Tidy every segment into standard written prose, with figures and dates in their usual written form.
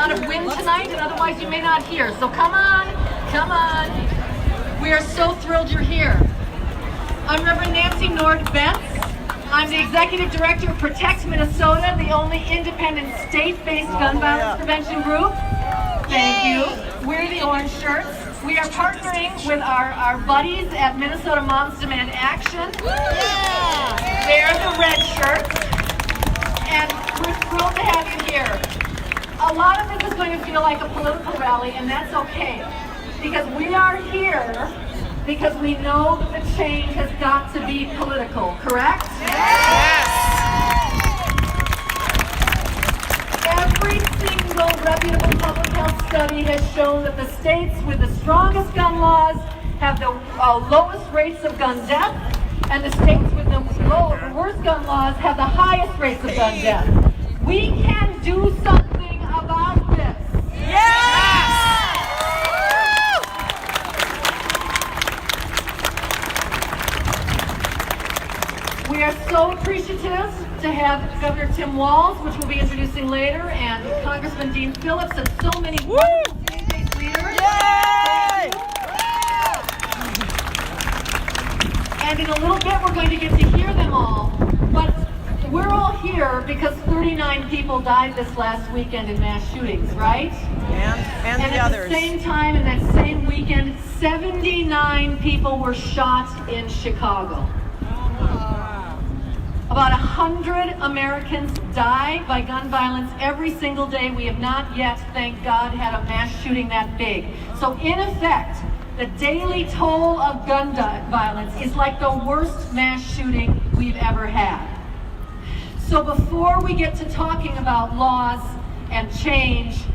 lot of wind tonight, and otherwise you may not hear. So come on, come on. We are so thrilled you're here. I'm Reverend Nancy Nord-Betts. I'm the Executive Director of Protect Minnesota, the only independent state-based gun violence prevention group. Thank you. We're the orange shirts. We are partnering with our buddies at Minnesota Moms Demand Action. They're the red shirts. And we're thrilled to have you here. A lot of this is going to feel like a political rally, and that's okay. Because we are here because we know that the change has got to be political, correct? Yes! Every single reputable public health study has shown that the states with the strongest gun laws have the lowest rates of gun death, and the states with the worst gun laws have the highest rates of gun death. We can do something about this. Yes! We are so appreciative to have Governor Tim Walz, which we'll be introducing later, and Congressman Dean Phillips, and so many wonderful state-based leaders. Yay! And in a little bit, we're going to get to hear them all. But we're all here because 39 people died this last weekend in mass shootings, right? And the at others. the same time, in that same weekend, 79 people were shot in Chicago. About 100 Americans die by gun violence every single day. We have not yet, thank God, had a mass shooting that big. So in effect, the daily toll of gun violence is like the worst mass shooting we've ever had. So before we get to talking about laws and change,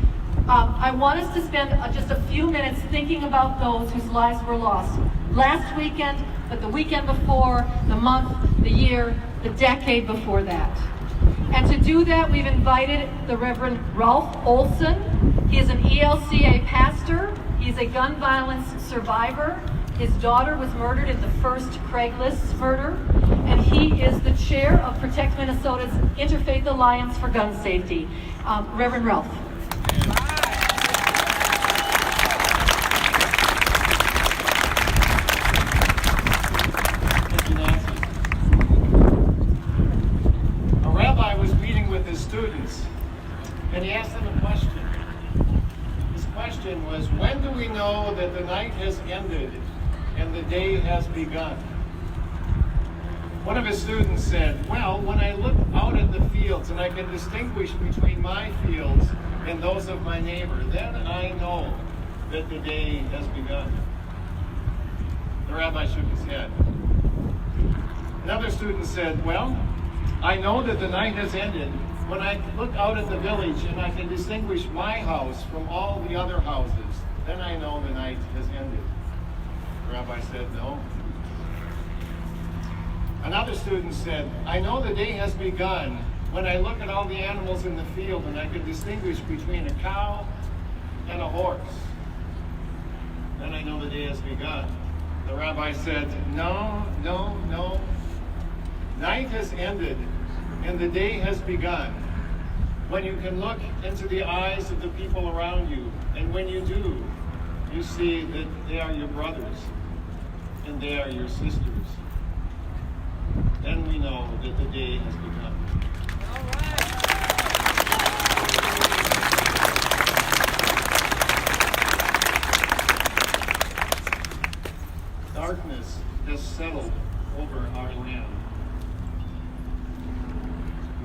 I want us to spend just a few minutes thinking about those whose lives were lost last weekend, but the weekend before, the month, the year, the decade before that. And to do that, we've invited the Reverend Ralph Olson. He is an ELCA pastor. He's a gun violence survivor. His daughter was murdered in the first Craigslist murder. And he is the chair of Protect Minnesota's Interfaith Alliance for Gun Safety. Reverend Ralph. Students, and he asked them a question. His question was, when do we know that the night has ended and the day has begun? One of his students said, well, when I look out at the fields and I can distinguish between my fields and those of my neighbor, then I know that the day has begun. The rabbi shook his head. Another student said, well, I know that the night has ended when I look out at the village and I can distinguish my house from all the other houses, then I know the night has ended. The rabbi said, no. Another student said, I know the day has begun when I look at all the animals in the field and I can distinguish between a cow and a horse. Then I know the day has begun. The rabbi said, no, no, no. Night has ended and the day has begun when you can look into the eyes of the people around you, and when you do, you see that they are your brothers and they are your sisters. Then we know that the day has begun. All right. Darkness has settled over our land.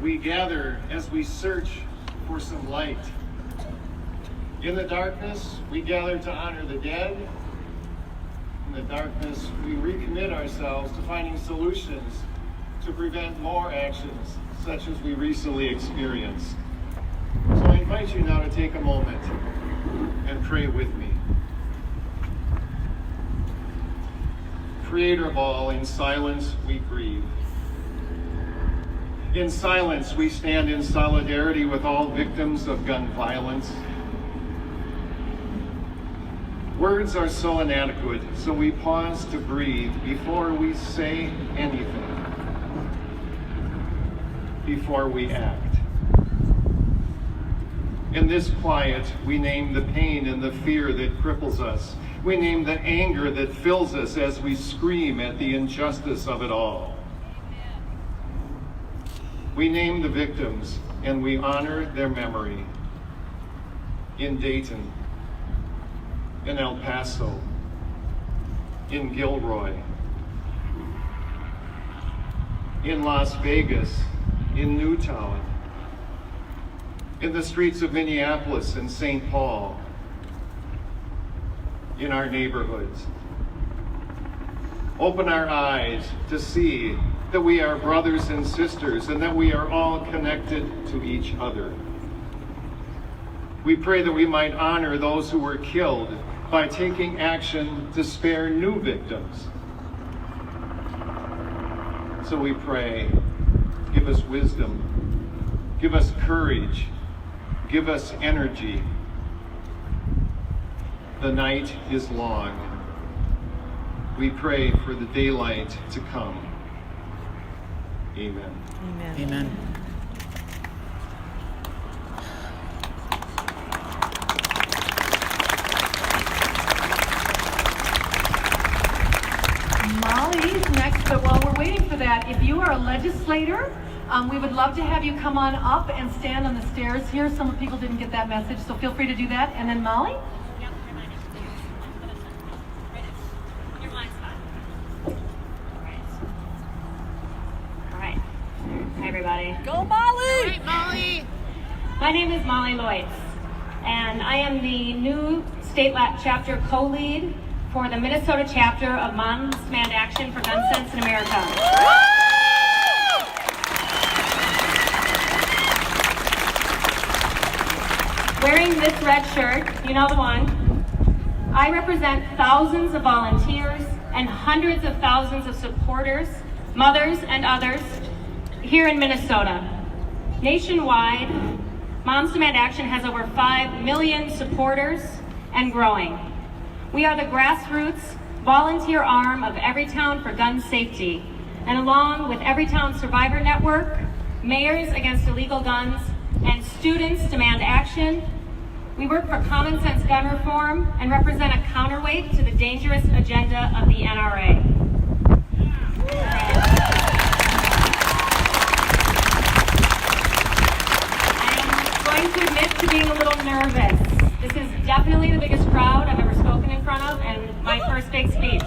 We gather as we search for some light. In the darkness, we gather to honor the dead. In the darkness, we recommit ourselves to finding solutions to prevent more actions such as we recently experienced. So I invite you now to take a moment and pray with me. Creator of all, in silence we grieve. In silence, we stand in solidarity with all victims of gun violence. Words are so inadequate, so we pause to breathe before we say anything, before we act. In this quiet, we name the pain and the fear that cripples us. We name the anger that fills us as we scream at the injustice of it all. We name the victims and we honor their memory. In Dayton, in El Paso, in Gilroy, in Las Vegas, in Newtown, in the streets of Minneapolis and St. Paul, in our neighborhoods. Open our eyes to see that we are brothers and sisters and that we are all connected to each other. We pray that we might honor those who were killed by taking action to spare new victims. So we pray, give us wisdom, give us courage, give us energy. The night is long. We pray for the daylight to come. Amen. Amen. Amen. Molly's next, but while we're waiting for that, if you are a legislator, we would love to have you come on up and stand on the stairs here. Some people didn't get that message, so feel free to do that. And then Molly? Hi, everybody. Go, Molly! Right, Molly. My name is Molly Lloyds, and I am the new state chapter co-lead for the Minnesota chapter of Moms Demand Action for Gun Sense in America. Wearing this red shirt, you know the one, I represent thousands of volunteers and hundreds of thousands of supporters, mothers and others here in Minnesota. Nationwide, Moms Demand Action has over 5 million supporters and growing. We are the grassroots volunteer arm of Everytown for Gun Safety, and along with Everytown Survivor Network, Mayors Against Illegal Guns, and Students Demand Action, we work for common sense gun reform and represent a counterweight to the dangerous agenda of the NRA. To admit to being a little nervous. This is definitely the biggest crowd I've ever spoken in front of, and my first big speech.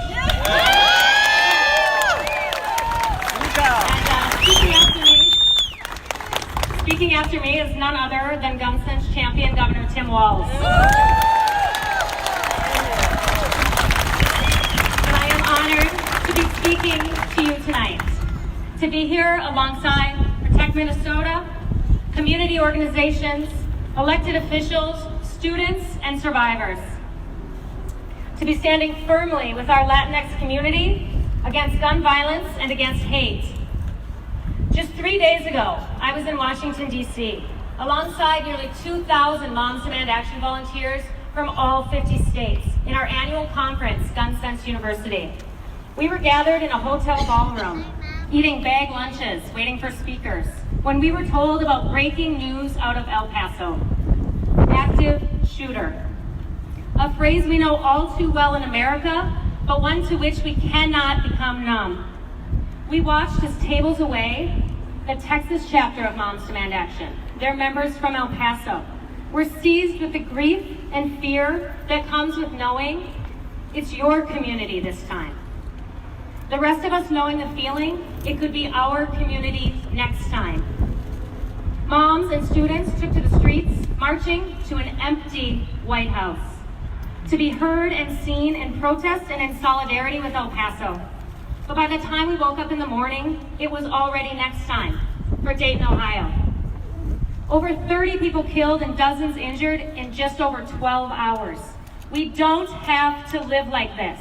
And speaking after me is none other than Gun Sense champion Governor Tim Walz. And I am honored to be speaking to you tonight. To be here alongside Protect Minnesota, community organizations, elected officials, students, and survivors. To be standing firmly with our Latinx community against gun violence and against hate. Just 3 days ago, I was in Washington, D.C., alongside nearly 2,000 Moms Demand Action volunteers from all 50 states in our annual conference, Gun Sense University. We were gathered in a hotel ballroom, eating bag lunches, waiting for speakers, when we were told about breaking news out of El Paso. Active shooter. A phrase we know all too well in America, but one to which we cannot become numb. We watched as tables away, the Texas chapter of Moms Demand Action, their members from El Paso, were seized with the grief and fear that comes with knowing it's your community this time. The rest of us knowing the feeling, it could be our community next time. Moms and students took to the streets, marching to an empty White House, to be heard and seen in protest and in solidarity with El Paso. But by the time we woke up in the morning, it was already next time for Dayton, Ohio. Over 30 people killed and dozens injured in just over 12 hours. We don't have to live like this.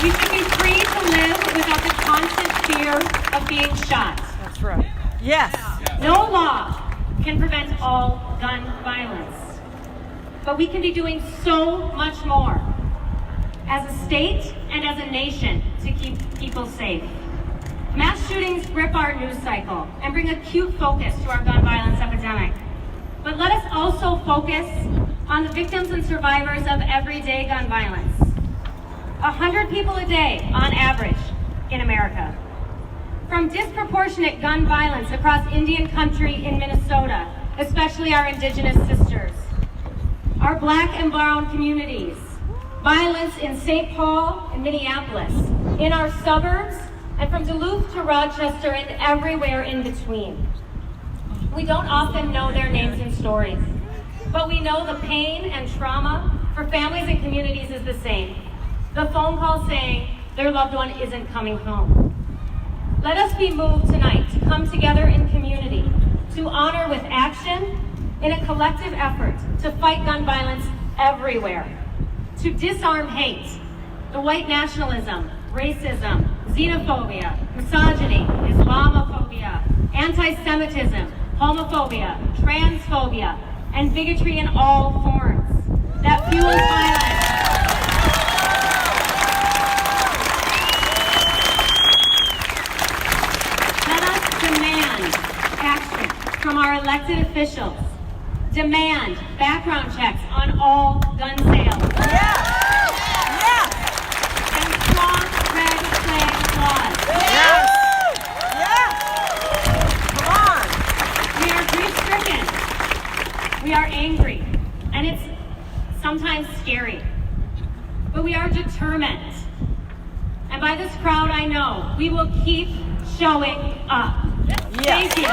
We should be free to live without the constant fear of being shot. That's right. Yes. No law can prevent all gun violence. But we can be doing so much more as a state and as a nation to keep people safe. Mass shootings grip our news cycle and bring acute focus to our gun violence epidemic. But let us also focus on the victims and survivors of everyday gun violence. 100 people a day on average in America. From disproportionate gun violence across Indian country in Minnesota, especially our Indigenous sisters, our Black and brown communities, violence in St. Paul and Minneapolis, in our suburbs, and from Duluth to Rochester and everywhere in between. We don't often know their names and stories, but we know the pain and trauma for families and communities is the same. The phone call saying their loved one isn't coming home. Let us be moved tonight to come together in community, to honor with action, in a collective effort to fight gun violence everywhere, to disarm hate, the white nationalism, racism, xenophobia, misogyny, Islamophobia, anti-Semitism, homophobia, transphobia, and bigotry in all forms that fuels violence. Let us demand action from our elected officials. Demand background checks on all gun sales. And strong red flag laws. We are grief-stricken. We are angry. And it's sometimes scary. But we are determined. And by this crowd, I know we will keep showing up. Thank you.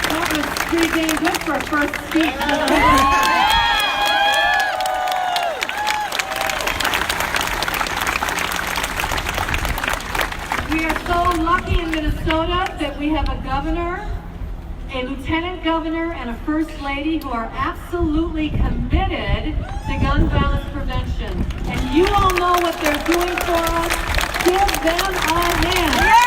That was pretty dang good for a first speech. We are so lucky in Minnesota that we have a governor, a lieutenant governor, and a first lady who are absolutely committed to gun violence prevention. And you all know what they're doing for us. Give them a hand.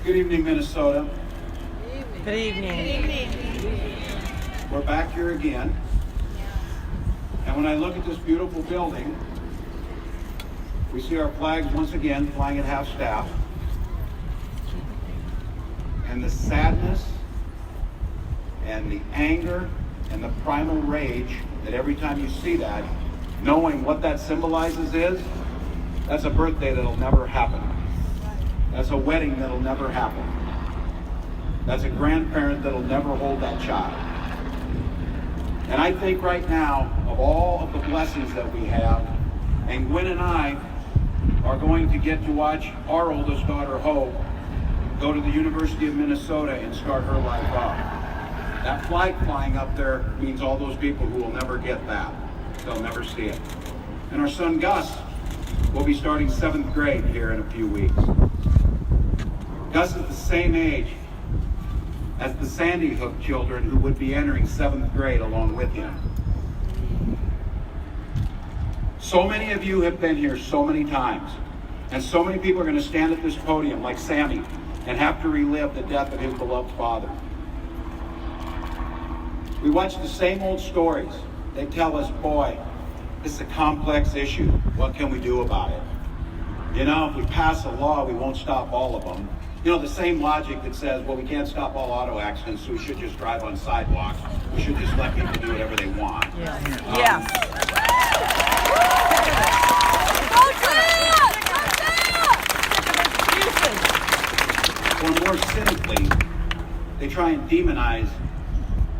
Good evening, Minnesota. Good evening. We're back here again. And when I look at this beautiful building, we see our flags once again flying at half-staff. And the sadness and the anger and the primal rage that every time you see that, knowing what that symbolizes is, that's a birthday that'll never happen. That's a wedding that'll never happen. That's a grandparent that'll never hold that child. And I think right now, of all of the blessings that we have, and Gwen and I are going to get to watch our oldest daughter, Hope, go to the University of Minnesota and start her life off. That flag flying up there means all those people who will never get that. They'll never see it. And our son, Gus, will be starting 7th grade here in a few weeks. Gus is the same age as the Sandy Hook children who would be entering 7th grade along with him. So many of you have been here so many times, and so many people are going to stand at this podium like Sammy and have to relive the death of his beloved father. We watch the same old stories. They tell us, boy, this is a complex issue. What can we do about it? You know, if we pass a law, we won't stop all of them. You know, the same logic that says, well, we can't stop all auto accidents, so we should just drive on sidewalks. We should just let people do whatever they want. Or more cynically, they try and demonize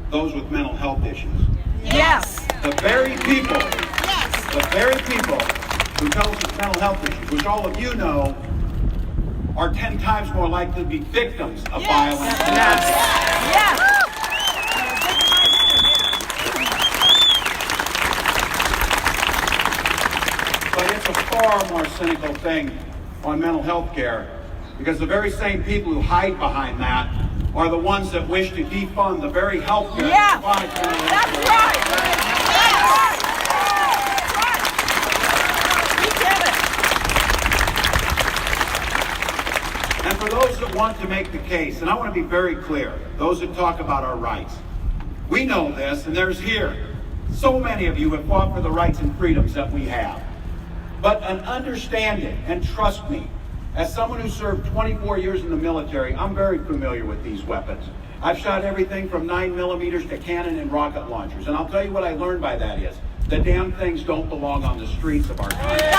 those with mental health issues. The very people who tell us it's mental health issues, which all of you know, are 10 times more likely to be victims of violence. But it's a far more cynical thing on mental health care Because the very same people who hide behind that are the ones that wish to defund the very health care that provides for the That's right. And for those that want to make the case, and I want to be very clear, those that talk about our rights, we know this, and there's here, so many of you have fought for the rights and freedoms that we have. But an understanding, and trust me, as someone who served 24 years in the military, I'm very familiar with these weapons. I've shot everything from 9mm to cannon and rocket launchers. And I'll tell you what I learned by that is, the damn things don't belong on the streets of our country.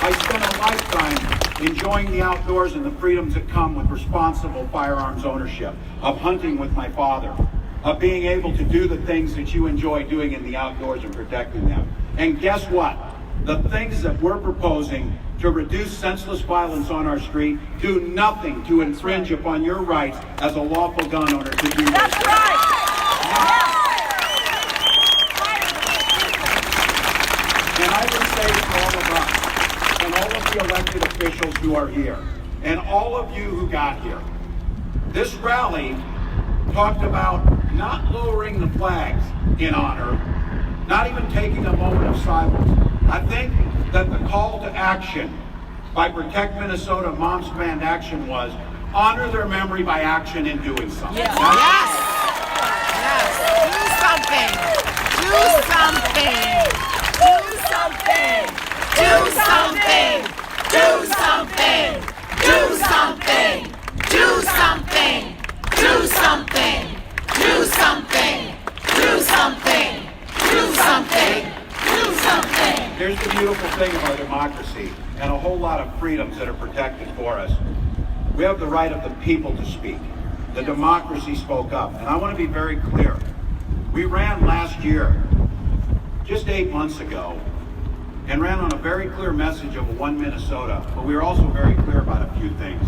I spent a lifetime enjoying the outdoors and the freedoms that come with responsible firearms ownership, of hunting with my father, of being able to do the things that you enjoy doing in the outdoors and protecting them. And guess what? The things that we're proposing to reduce senseless violence on our street do nothing to infringe upon your rights as a lawful gun owner to do this. That's right. And I would say to all of us, and all of the elected officials who are here, and all of you who got here, this rally talked about not lowering the flags in honor, not even taking a moment of silence. I think that the call to action by Protect Minnesota Moms Demand Action was honor their memory by action in doing something. Yes. Here's the beautiful thing of our democracy and a whole lot of freedoms that are protected for us. We have the right of the people to speak. The democracy spoke up. And I want to be very clear. We ran last year, just 8 months ago, and ran on a very clear message of One Minnesota, but we were also very clear about a few things.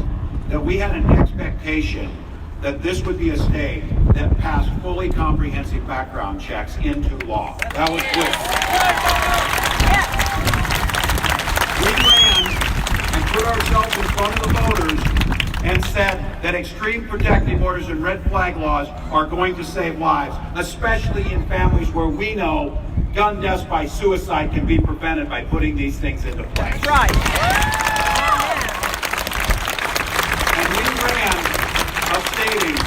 That we had an expectation that this would be a state that passed fully comprehensive background checks into law. That was good. We ran and put ourselves in front of the voters and said that extreme protective orders and red flag laws are going to save lives, especially in families where we know gun deaths by suicide can be prevented by putting these things into place. That's right. And we ran a stating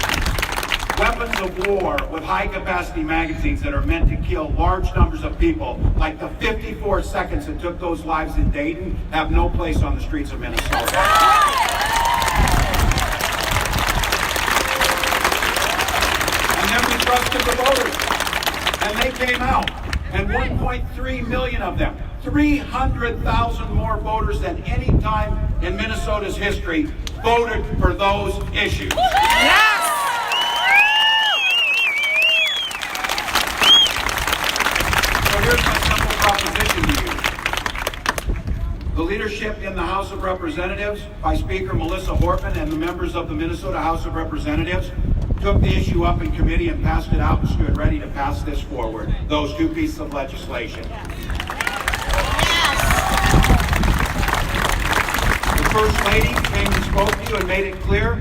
weapons of war with high-capacity magazines that are meant to kill large numbers of people, like the 54 seconds that took those lives in Dayton, have no place on the streets of Minnesota. And then we trusted the voters, and they came out, and 1.3 million of them, 300,000 more voters than any time in Minnesota's history, voted for those issues. Yes. Here's my simple proposition to you. The leadership in the House of Representatives, by Speaker Melissa Hortman and the members of the Minnesota House of Representatives, took the issue up in committee and passed it out and stood ready to pass this forward, those two pieces of legislation. The First Lady came and spoke to you and made it clear.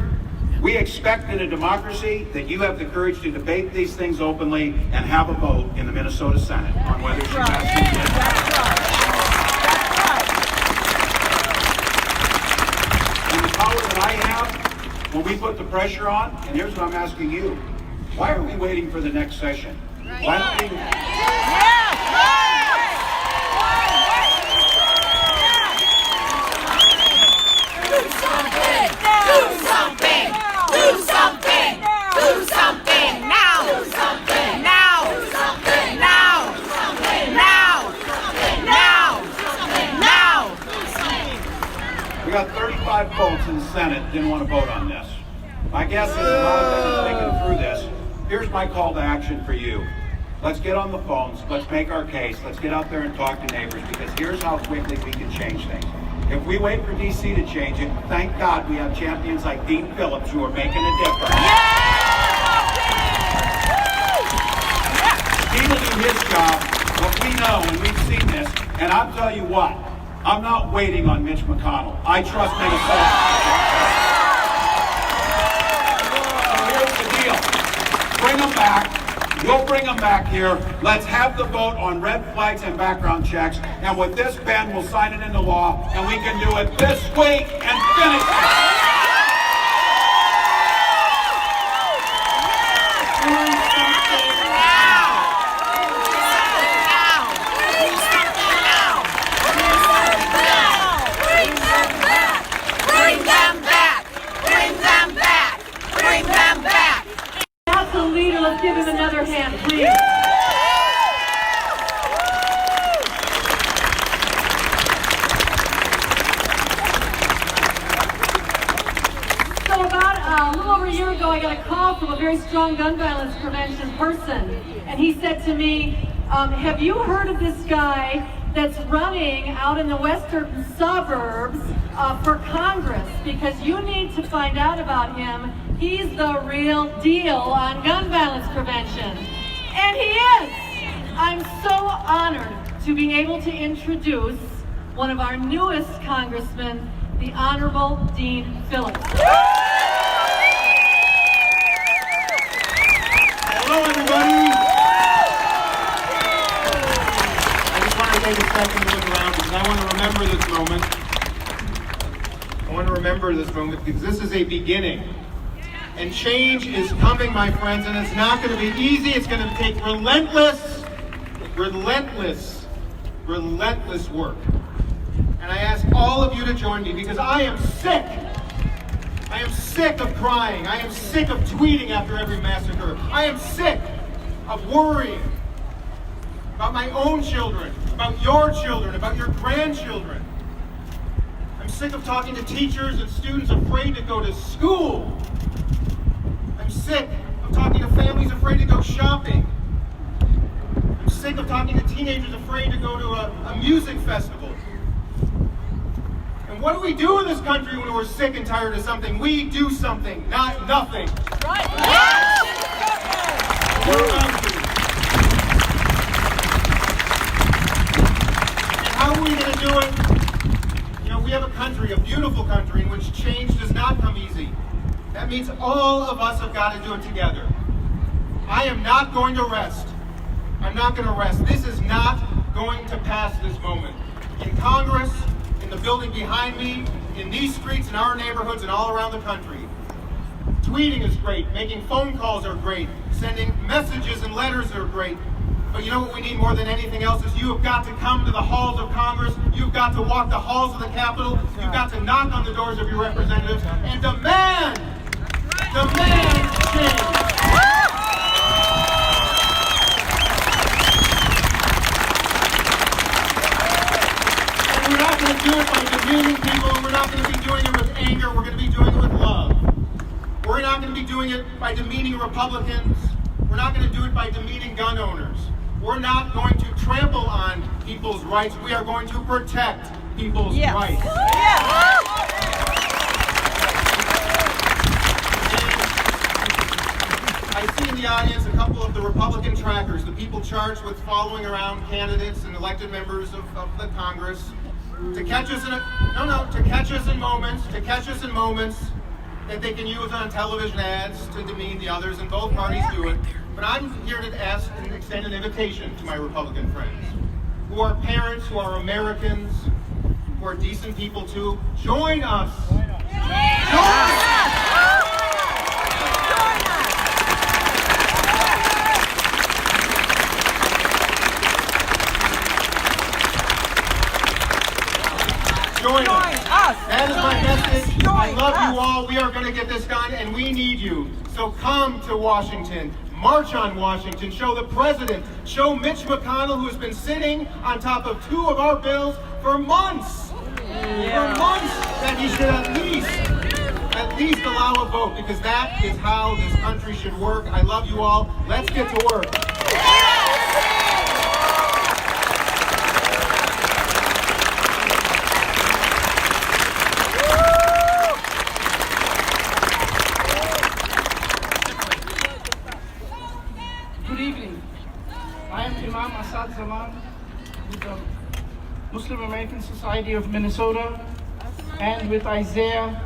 We expect in a democracy that you have the courage to debate these things openly and have a vote in the Minnesota Senate on whether she passes it. And the power that I have, when we put the pressure on, and here's what I'm asking you, why are we waiting for the next session? Why don't we... We got 35 votes in the Senate didn't want to vote on this. My guess is a lot of them are thinking through this. Here's my call to action for you. Let's get on the phones. Let's make our case. Let's get out there and talk to neighbors, because here's how quickly we can change things. If we wait for DC to change it, thank God we have champions like Dean Phillips who are making a difference. job, but we know and we've seen this, and I'll tell you what, I'm not waiting on Mitch McConnell. I trust Minnesota. So here's the deal. Bring them back. We'll bring them back here. Let's have the vote on red flags and background checks. And with this, Ben, we'll sign it into law, and we can do it this week and finish it. Let's give him another hand, please. So about a little over a year ago, I got a call from a very strong gun violence prevention person, and he said to me, have you heard of this guy that's running out in the western suburbs for Congress? Because you need to find out about him. He's the real deal on gun violence prevention. And he is! I'm so honored to be able to introduce one of our newest congressmen, the Honorable Dean Phillips. Hello, everybody. I just want to take a second to look around because I want to remember this moment. I want to remember this moment because this is a beginning. And change is coming, my friends, and it's not going to be easy. It's going to take relentless work. And I ask all of you to join me because I am sick. I am sick of crying. I am sick of tweeting after every massacre. I am sick of worrying about my own children, about your children, about your grandchildren. I'm sick of talking to teachers and students afraid to go to school. I'm sick of talking to families afraid to go shopping. I'm sick of talking to teenagers afraid to go to a music festival. And what do we do in this country when we're sick and tired of something? We do something, not nothing. Right. And how are we going to do it? You know, we have a country, a beautiful country, in which change does not come easy. That means all of us have got to do it together. I am not going to rest. I'm not going to rest. This is not going to pass this moment. In Congress, in the building behind me, in these streets, in our neighborhoods, and all around the country. Tweeting is great. Making phone calls are great. Sending messages and letters are great. But you know what we need more than anything else is you have got to come to the halls of Congress. You've got to walk the halls of the Capitol. You've got to knock on the doors of your representatives and demand change. And we're not going to do it by demeaning people, and we're not going to be doing it with anger. We're going to be doing it with love. We're not going to be doing it by demeaning Republicans. We're not going to do it by demeaning gun owners. We're not going to trample on people's rights. We are going to protect people's rights. I see in the audience a couple of the Republican trackers, the people charged with following around candidates and elected members of the Congress to catch us in moments that they can use on television ads to demean the others, and both parties do it. But I'm here to ask and extend an invitation to my Republican friends, who are parents, who are Americans, who are decent people too. Join us. Join us. That is my message. I love you all. We are going to get this done, and we need you. So come to Washington. March on Washington. Show the president. Show Mitch McConnell, who has been sitting on top of 2 of our bills for months. That he should at least allow a vote, because that is how this country should work. I love you all. Let's get to work. Good evening. I am Imam the Muslim American Society of Minnesota, and with Isaiah,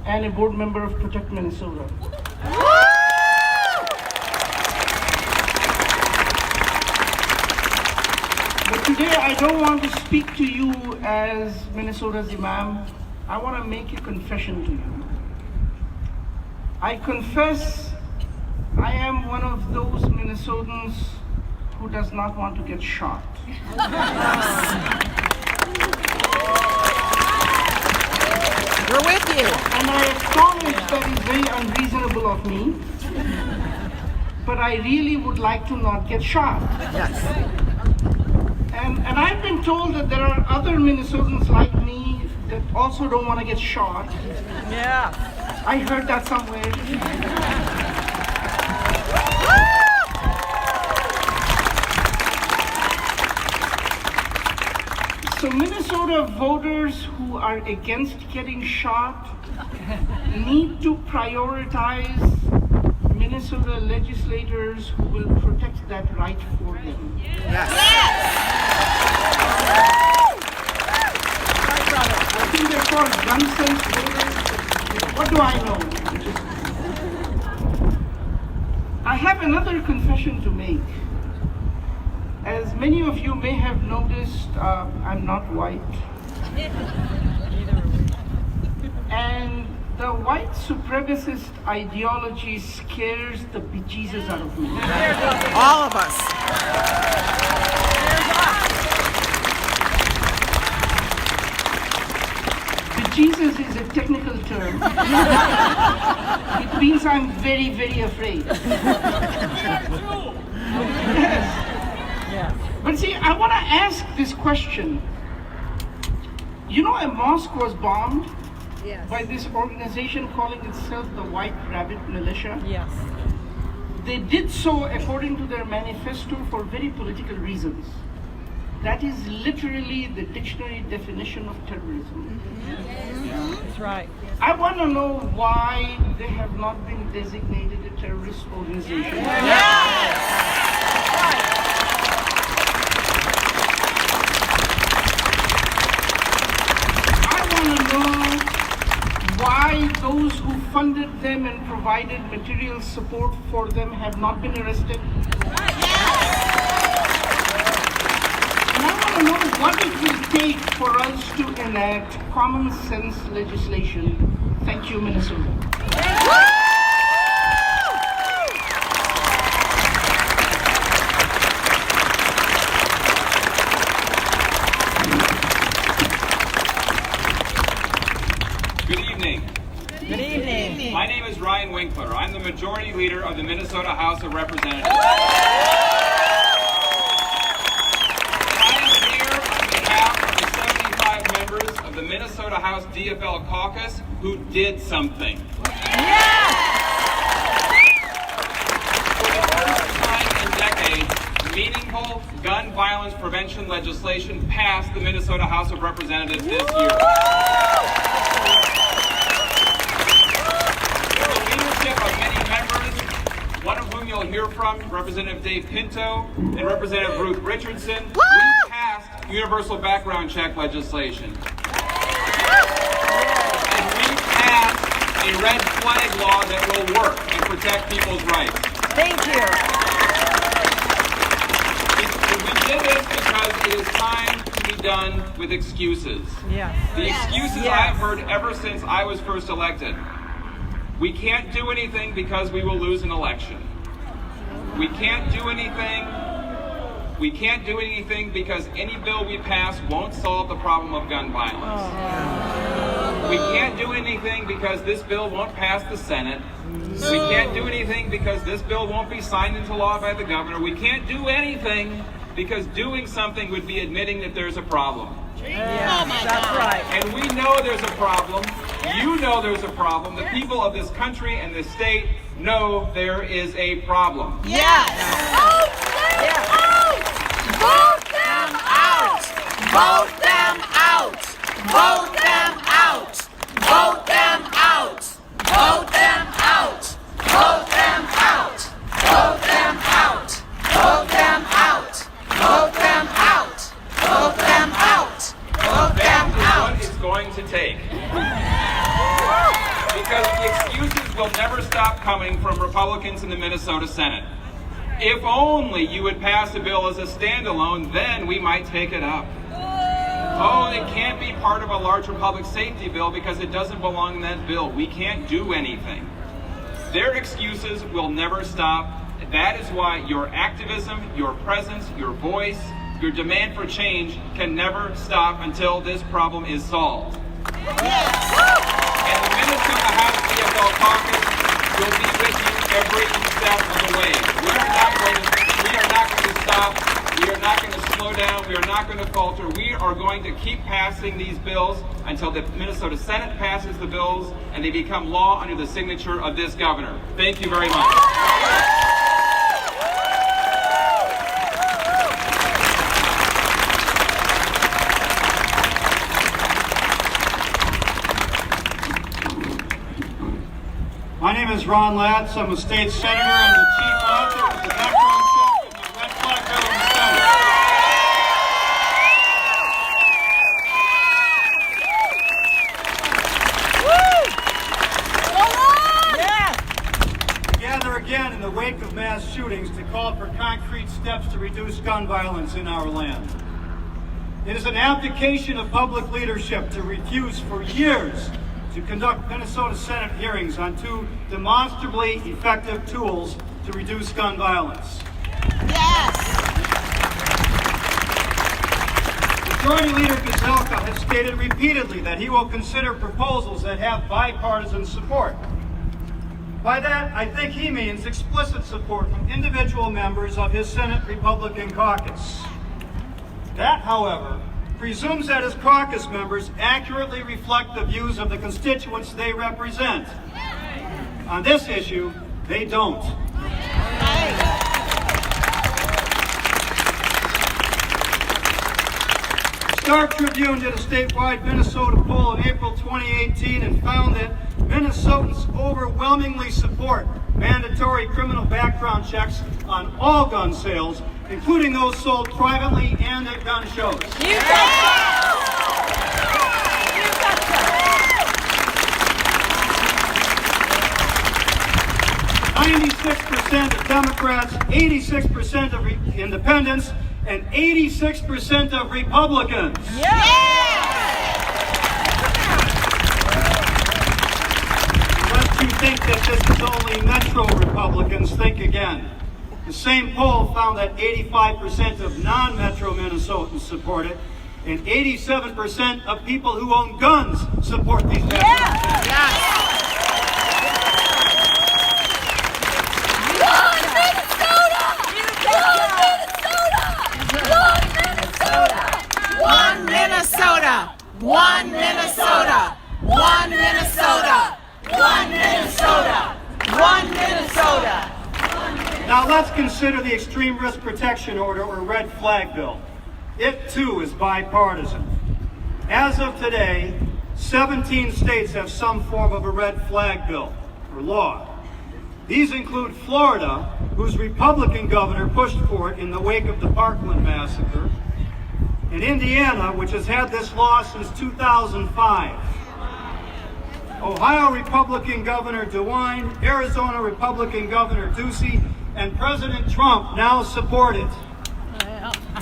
and a board member of Protect Minnesota. But today I don't want to speak to you as Minnesota's imam. I want to make a confession to you. I confess I am one of those Minnesotans who does not want to get shot. We're with you. And I acknowledge that is very unreasonable of me, but I really would like to not get shot. Yes. And I've been told that there are other Minnesotans like me that also don't want to get shot. Yeah. I heard that somewhere. So Minnesota voters who are against getting shot need to prioritize Minnesota legislators who will protect that right for them. Yes. I think they're called gun sense voters. What do I know? I have another confession to make. As many of you may have noticed, I'm not white. And the white supremacist ideology scares the bejesus out of me. All of us. Bejesus is a technical term. It means I'm very, very afraid. Yes. But see, I want to ask this question. You know, a mosque was bombed by this organization calling itself the White Rabbit Militia. Yes. They did so according to their manifesto for very political reasons. That is literally the dictionary definition of terrorism. That's right. I want to know why they have not been designated a terrorist organization. Why those who funded them and provided material support for them have not been arrested. And I want to know what it will take for us to enact common sense legislation. Thank you, Minnesota. Good evening. My name is Ryan Winkler. I'm the Majority Leader of the Minnesota House of Representatives. I am here on behalf of the 75 members of the Minnesota House DFL caucus who did something. For the first time in decades, meaningful gun violence prevention legislation passed the Minnesota House of Representatives this year. One of whom you'll hear from, Representative Dave Pinto and Representative Ruth Richardson, we passed universal background check legislation. And we passed a red flag law that will work and protect people's rights. Thank you. And we did this because it is time to be done with excuses. Yes. The excuses I've heard ever since I was first elected. We can't do anything because we will lose an election. We can't do anything. We can't do anything because any bill we pass won't solve the problem of gun violence. We can't do anything because this bill won't pass the Senate. We can't do anything because this bill won't be signed into law by the governor. We can't do anything because doing somthing would be admitting that there's a problem. Yeah, that's right. And we know there's a problem. You know there's a problem. The people of this country and this state know there is a problem. Yes. Vote them out! Vote them out! Vote them out! Vote them out! Vote them out! Vote them out! Vote them out! Vote them out! Vote them out! Vote to take. Because the excuses will never stop coming from Republicans in the Minnesota Senate. If only you would pass a bill as a standalone, then we might take it up. Oh, it can't be part of a larger public safety bill because it doesn't belong in that bill. We can't do anything. Their excuses will never stop. That is why your activism, your presence, your voice, your demand for change can never stop until this problem is solved. And the Minnesota House PFL Caucus will be with you every step of the way. We are not going to stop. We are not going to slow down. We are not going to falter. We are going to keep passing these bills until the Minnesota Senate passes the bills and they become law under the signature of this governor. Thank you very much. My name is Ron Latz. I'm a state senator and the chief author of the background check and the red flag bill in the Senate. We gather again in the wake of mass shootings to call for concrete steps to reduce gun violence in our land. It is an abdication of public leadership to refuse for years to conduct Minnesota Senate hearings on two demonstrably effective tools to reduce gun violence. Majority Leader Gazelka has stated repeatedly that he will consider proposals that have bipartisan support. By that, I think he means explicit support from individual members of his Senate Republican caucus. That, however, presumes that his caucus members accurately reflect the views of the constituents they represent. On this issue, they don't. Star Tribune did a statewide Minnesota poll in April 2018 and found that Minnesotans overwhelmingly support mandatory criminal background checks on all gun sales, including those sold privately and at gun shows. 96% of Democrats, 86% of independents, and 86% of Republicans. Lest you think that this is only Metro Republicans, think again. The same poll found that 85% of non-Metro Minnesotans support it, and 87% of people who own guns support these measures. One Minnesota! One Minnesota! One Minnesota! One Minnesota! One Minnesota! Now let's consider the Extreme Risk Protection Order, or Red Flag Bill. It too is bipartisan. As of today, 17 states have some form of a red flag bill, or law. These include Florida, whose Republican governor pushed for it in the wake of the Parkland massacre, and Indiana, which has had this law since 2005. Ohio Republican Governor DeWine, Arizona Republican Governor Ducey, and President Trump now support it.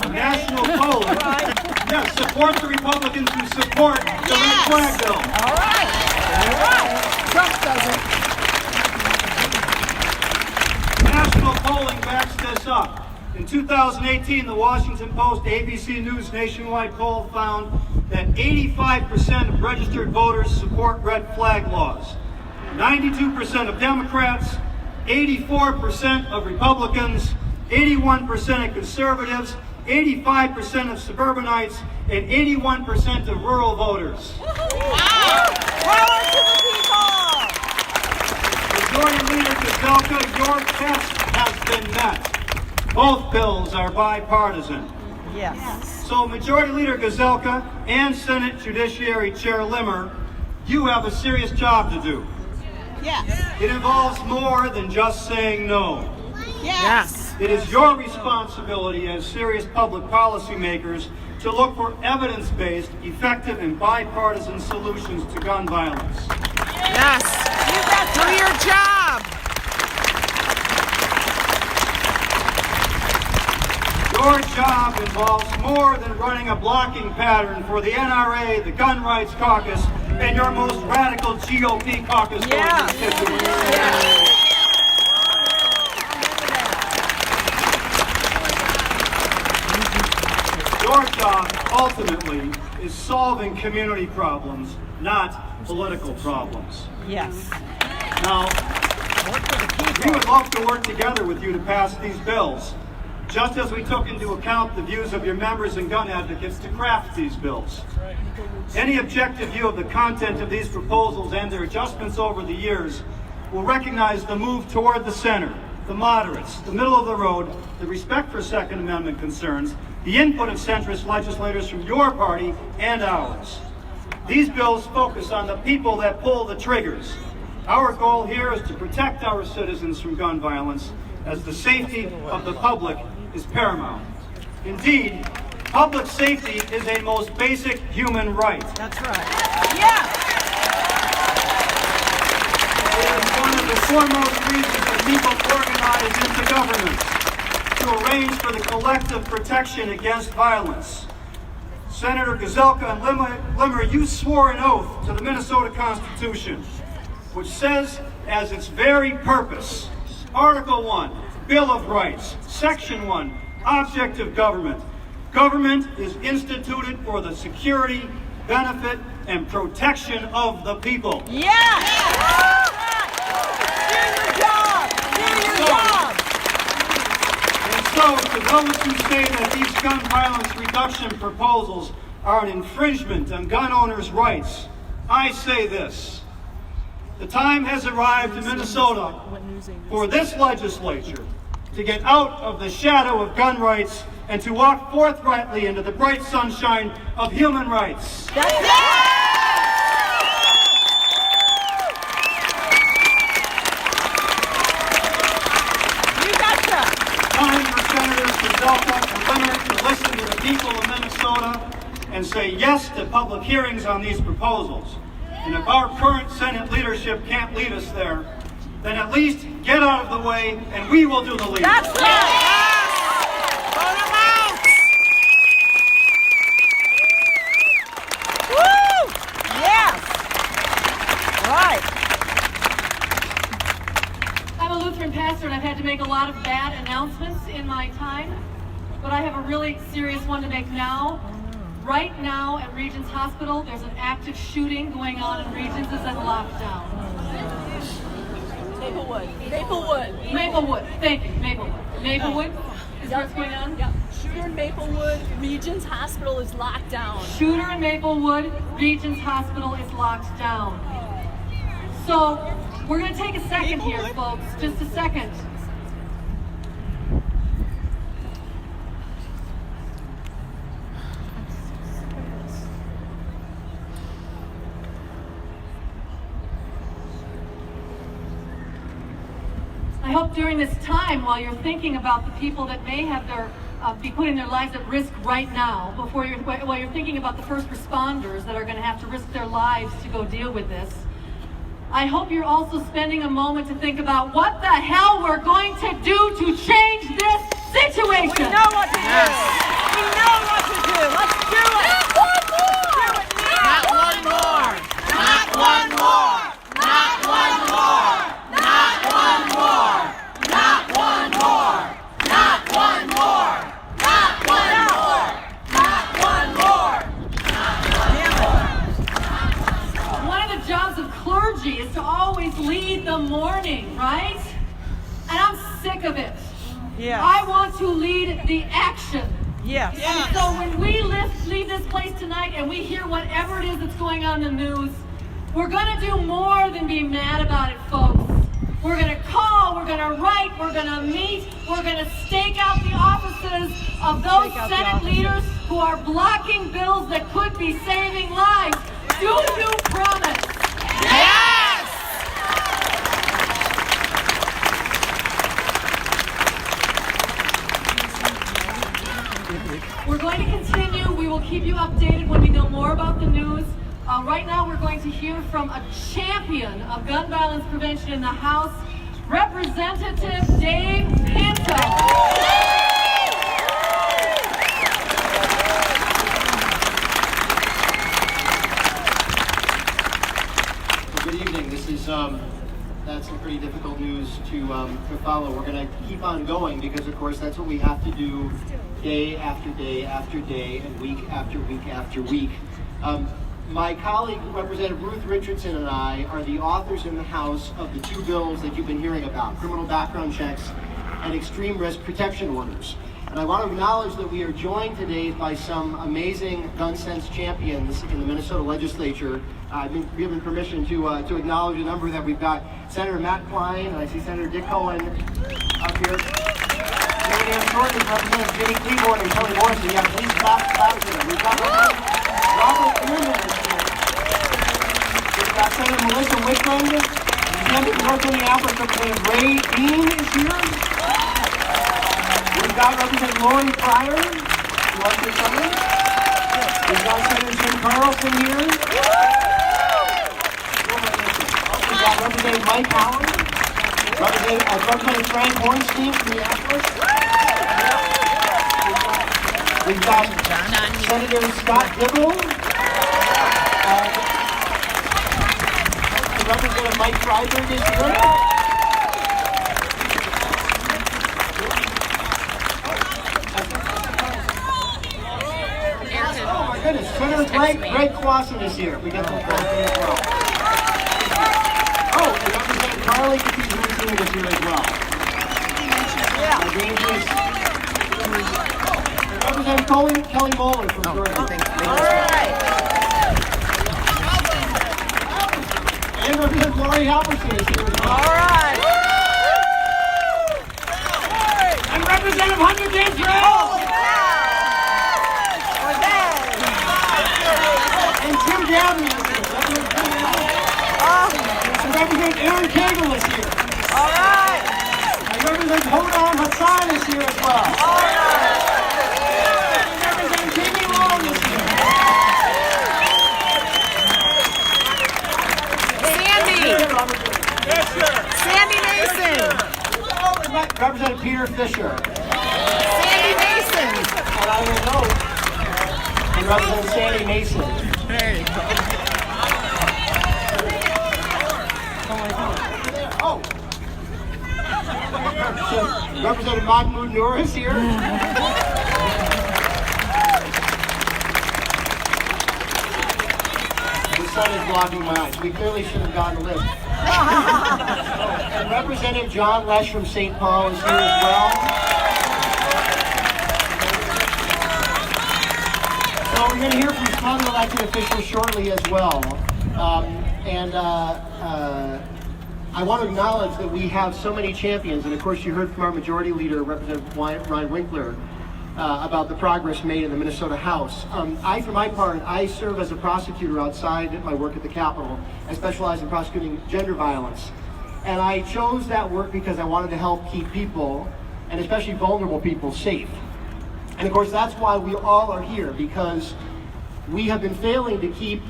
National polling, yes, support the Republicans who support the red flag bill. All right. Trump doesn't. National polling backs this up. In 2018, the Washington Post ABC News nationwide poll found that 85% of registered voters support red flag laws. 92% of Democrats, 84% of Republicans, 81% of conservatives, 85% of suburbanites, and 81% of rural voters. Wow! Power to the people! Majority Leader Gazelka, your test has been met. Both bills are bipartisan. Yes. So Majority Leader Gazelka and Senate Judiciary Chair Limmer, you have a serious job to do. Yes. It involves more than just saying no. Yes. It is your responsibility as serious public policy makers to look for evidence-based, effective, and bipartisan solutions to gun violence. Yes. Do your job. Your job involves more than running a blocking pattern for the NRA, the Gun Rights Caucus, and your most radical GOP caucus constituents. Your job, ultimately, is solving community problems, not political problems. Yes. Now, we would love to work together with you to pass these bills, just as we took into account the views of your members and gun advocates to craft these bills. Any objective view of the content of these proposals and their adjustments over the years will recognize the move toward the center, the moderates, the middle of the road, the respect for Second Amendment concerns, the input of centrist legislators from your party and ours. These bills focus on the people that pull the triggers. Our goal here is to protect our citizens from gun violence, as the safety of the public is paramount. Indeed, public safety is a most basic human right. That's right. Yeah. It is one of the foremost reasons that people organize into governments, to arrange for the collective protection against violence. Senator Gazelka and Limmer, you swore an oath to the Minnesota Constitution, which says as its very purpose, Article 1, Bill of Rights, Section 1, Object of Government. Government is instituted for the security, benefit, and protection of the people. Yeah. Do your job. Do your job. So, to those who say that these gun violence reduction proposals are an infringement on gun owners' rights, I say this. The time has arrived in Minnesota for this legislature to get out of the shadow of gun rights and to walk forthrightly into the bright sunshine of human rights. That's it. Time for Senators Gazelka and Limmer to listen to the people of Minnesota and say yes to public hearings on these proposals. And if our current Senate leadership can't lead us there, then at least get out of the way and we will do the leading. That's right. Vote them out. Woo! Yes. Right. I'm a Lutheran pastor and I've had to make a lot of bad announcements in my time, but I have a really serious one to make now. Right now at Regents Hospital, there's an active shooting going on in Regents. It's a lockdown. Maplewood. Thank you, Maplewood is what's going on? Yep. Shooter in Maplewood, Regents Hospital is locked down. Shooter in Maplewood, Regents Hospital is locked down. So we're going to take a second here, folks. Just a second. I hope during this time, while you're thinking about the people that may have their be putting their lives at risk right now, while you're thinking about the first responders that are going to have to risk their lives to go deal with this, I hope you're also spending a moment to think about what the hell we're going to do to change this situation. We know what to do. We know what to do. Let's do it. Not one more. Not one more. Not one more. Not one more. Not one more. Not one more. Not one more. Not one more. One of the jobs of clergy is to always lead the mourning, right? And I'm sick of it. Yes. I want to lead the action. Yes. And so when we leave this place tonight and we hear whatever it is that's going on in the news, we're going to do more than be mad about it, folks. We're going to call, we're going to write, we're going to meet, we're going to stake out the offices of those Senate leaders who are blocking bills that could be saving lives. Do you promise? Yes! We're going to continue. We will will keep you updated when we know more about the news. Right now, we're going to hear from a champion of gun violence prevention in the House, Representative Dave Pinto. Good evening. This is that's some pretty difficult news to follow. We're going to keep on going because, of course, that's what we have to do day after day after day and week after week after week. My colleague, Representative Ruth Richardson, and I are the authors in the House of the two bills that you've been hearing about, criminal background checks and extreme risk protection orders. And I want to acknowledge that we are joined today by some amazing gun sense champions in the Minnesota legislature. I've been given permission to acknowledge a number that we've got. Senator Matt Klein, and I see Senator Dick Cohen up here. Senator Dan Shorten, Representative Jenny Cleaborn, and Kelly Morrison. Yeah, please clap for them. We've got Robert Thurman is here. We've got Senator Melissa Wickland, Lieutenant North Minneapolis Representative Ray Dean is here. We've got Representative Lori Pryor, who wants to come in. We've got Senator Jim Carlson here. We've got Representative Mike Howard, Representative Frank Hornstein from Minneapolis. We've got Senator Scott Dibble, Representative Mike Freiberg is here. Oh my goodness, Senator Greg Clausen is here. We got the Clausen as well. Oh, and Representative Carly Cathedral is here as well. Representative Kelly Moeller from Georgia. All right. And Representative Lori Halverson is here as well. All right. And Representative Hunter James Ray. And Tim Gavin is here. And Representative Aaron Cagle is here. All right. And Representative Hodam Hassan is here as well. All right. And Representative Jamie Long is here. Sandy Mason. Representative Peter Fisher. Sandy Mason. And I will note, and Representative Sandy Mason. Hey. Oh. Representative Mahmoud Noor is here. The sun is blocking my eyes. We clearly should have gotten a lift. And Representative John Lesh from St. Paul is here as well. So we're going to hear from some elected officials shortly as well. I want to acknowledge that we have so many champions, and of course you heard from our majority leader, Representative Ryan Winkler, about the progress made in the Minnesota House. For my part, I serve as a prosecutor outside my work at the Capitol. I specialize in prosecuting gender violence. And I chose that work because I wanted to help keep people, and especially vulnerable people, safe. And of course that's why we all are here, because we have been failing to keep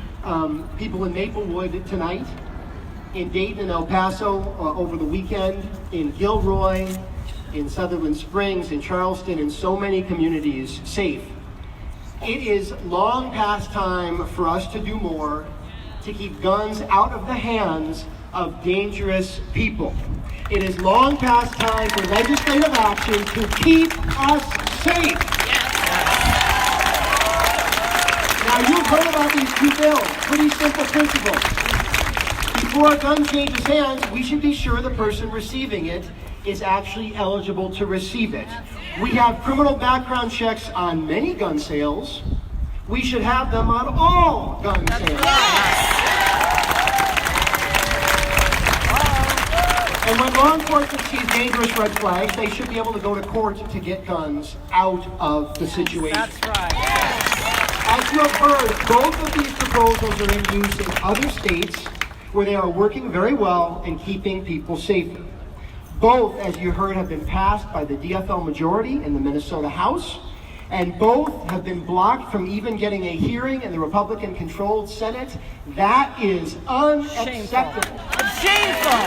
people in Maplewood tonight, in Dayton and El Paso over the weekend, in Gilroy, in Sutherland Springs, in Charleston, in so many communities safe. It is long past time for us to do more to keep guns out of the hands of dangerous people. It is long past time for legislative action to keep us safe. Now you've heard about these two bills, pretty simple principles. Before a gun changes hands, we should be sure the person receiving it is actually eligible to receive it. We have criminal background checks on many gun sales. We should have them on all gun sales. And when law enforcement sees dangerous red flags, they should be able to go to court to get guns out of the situation. That's right. As you have heard, both of these proposals are in use in other states where they are working very well and keeping people safer. Both, as you heard, have been passed by the DFL majority in the Minnesota House, And both have been blocked from even getting a hearing in the Republican-controlled Senate. That is unacceptable. Shameful.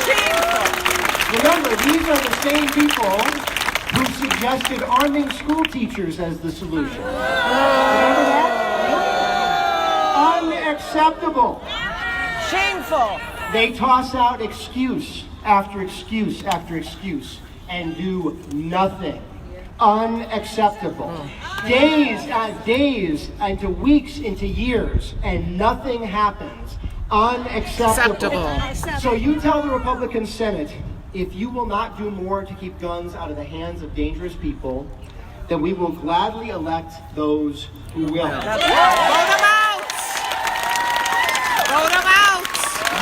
Shameful. Remember, these are the same people who suggested arming school teachers as the solution. Remember that? Unacceptable. Shameful. They toss out excuse after excuse after excuse and do nothing. Unacceptable. Days into weeks into years and nothing happens. Unacceptable. So you tell the Republican Senate, if you will not do more to keep guns out of the hands of dangerous people, then we will gladly elect those who will. Vote them out! Vote them out!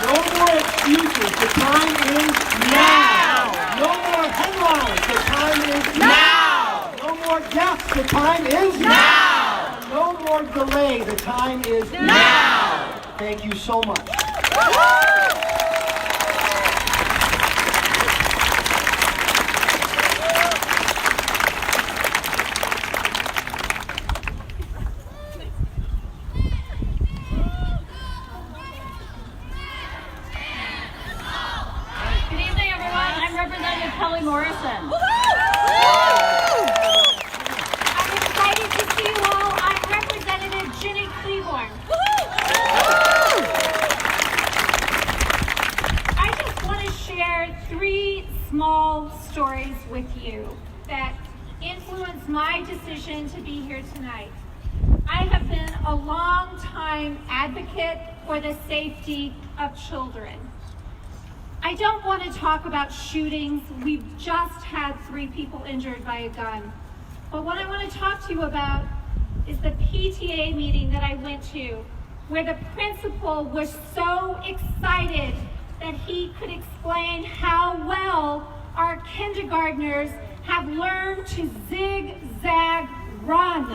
No more excuses. The time is now. No more headlines. The time is now. No more deaths. The time is now. No more delay. The time is now. Thank you so much. Good evening, everyone. I'm Representative Kelly Morrison. I'm excited to see you all. I'm Representative Ginny Cleaborn. I just want to share 3 small stories with you that influenced my decision to be here tonight. I have been a long-time advocate for the safety of children. I don't want to talk about shootings. We've just had 3 people injured by a gun. But what I want to talk to you about is the PTA meeting that I went to, where the principal was so excited that he could explain how well our kindergartners have learned to zigzag run.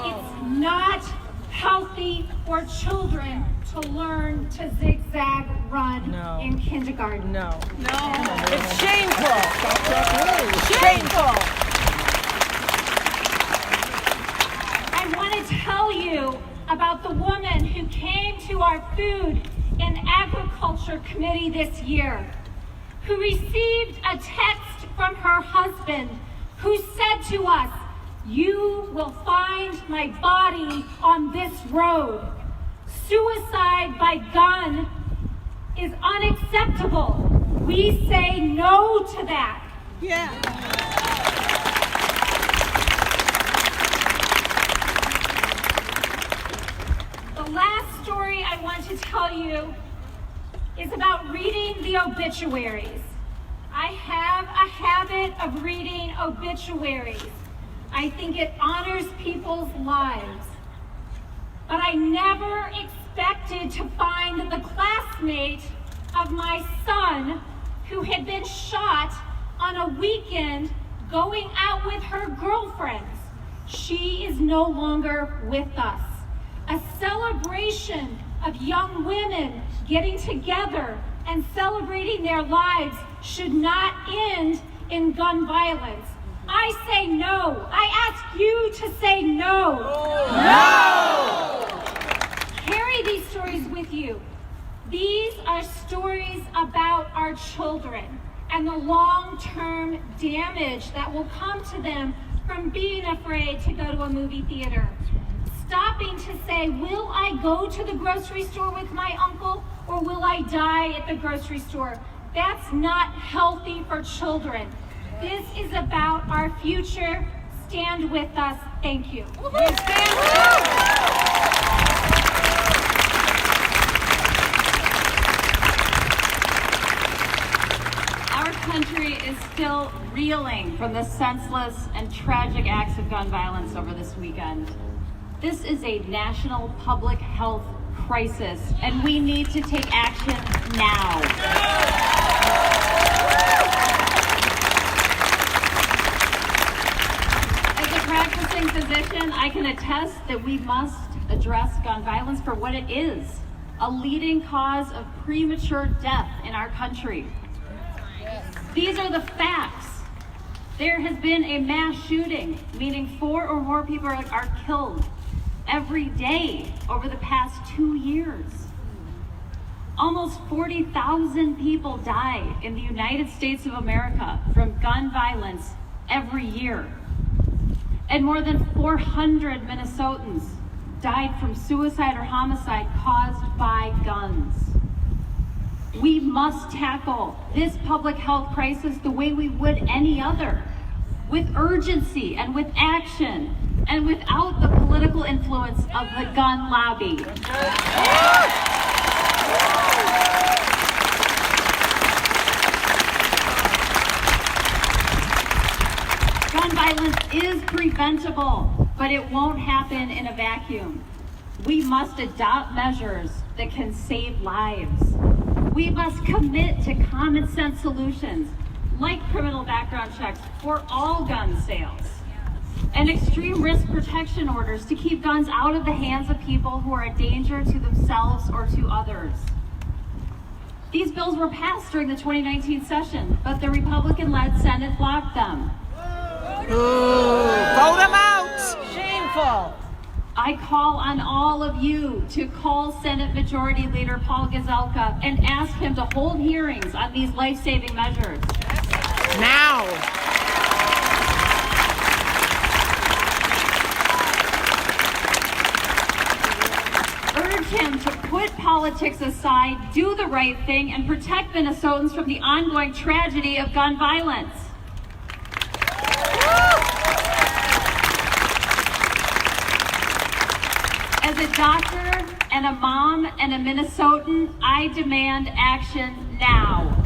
It's not healthy for children to learn to zigzag run in kindergarten. No. It's shameful. Shameful. I want to tell you about the woman who came to our Food and Agriculture Committee this year, who received a text from her husband who said to us, "You will find my body on this road." Suicide by gun is unacceptable. We say no to that. Yeah. The last story I want to tell you is about reading the obituaries. I have a habit of reading obituaries. I think it honors people's lives. But I never expected to find the classmate of my son who had been shot on a weekend going out with her girlfriends. She is no longer with us. A celebration of young women getting together and celebrating their lives should not end in gun violence. I say no. I ask you to say no. No! Carry these stories with you. These are stories about our children and the long-term damage that will come to them from being afraid to go to a movie theater. Stopping to say, will I go to the grocery store with my uncle or will I die at the grocery store? That's not healthy for children. This is about our future. Stand with us. Thank you. Our country is still reeling from the senseless and tragic acts of gun violence over this weekend. This is a national public health crisis, and we need to take action now. As a practicing physician, I can attest that we must address gun violence for what it is, a leading cause of premature death in our country. These are the facts. There has been a mass shooting, meaning 4 or more people are killed every day over the past 2 years. Almost 40,000 people die in the United States of America from gun violence every year. And more than 400 Minnesotans died from suicide or homicide caused by guns. We must tackle this public health crisis the way we would any other, with urgency and with action, and without the political influence of the gun lobby. Gun violence is preventable, but it won't happen in a vacuum. We must adopt measures that can save lives. We must commit to common sense solutions like criminal background checks for all gun sales and extreme risk protection orders to keep guns out of the hands of people who are a danger to themselves or to others. These bills were passed during the 2019 session, but the Republican-led Senate blocked them. Vote them out! Shameful! I call on all of you to call Senate Majority Leader Paul Gazelka and ask him to hold hearings on these life-saving measures. Now! Urge him to put politics aside, do the right thing, and protect Minnesotans from the ongoing tragedy of gun violence. As a doctor and a mom and a Minnesotan, I demand action now.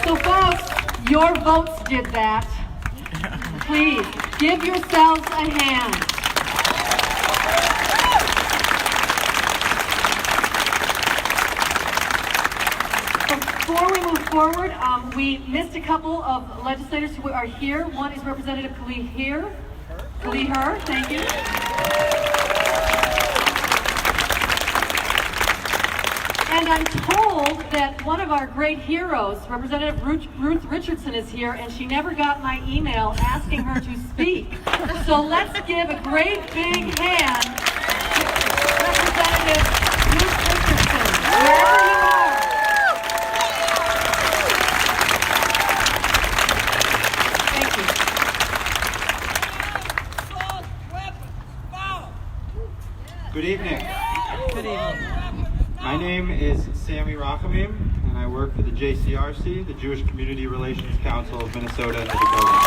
So folks, your votes did that. Please, give yourselves a hand. Before we move forward, we missed a couple of legislators who are here. One is Representative Khalil Her, thank you. And I'm told that one of our great heroes, Representative Ruth Richardson, is here, and she never got my email asking her to speak. So let's give a great big hand to Representative Ruth Richardson, wherever you are. Thank you. Good evening. Good evening. My name is Sammy Rachamim, and I work for the JCRC, the Jewish Community Relations Council of Minnesota and the Dakotas.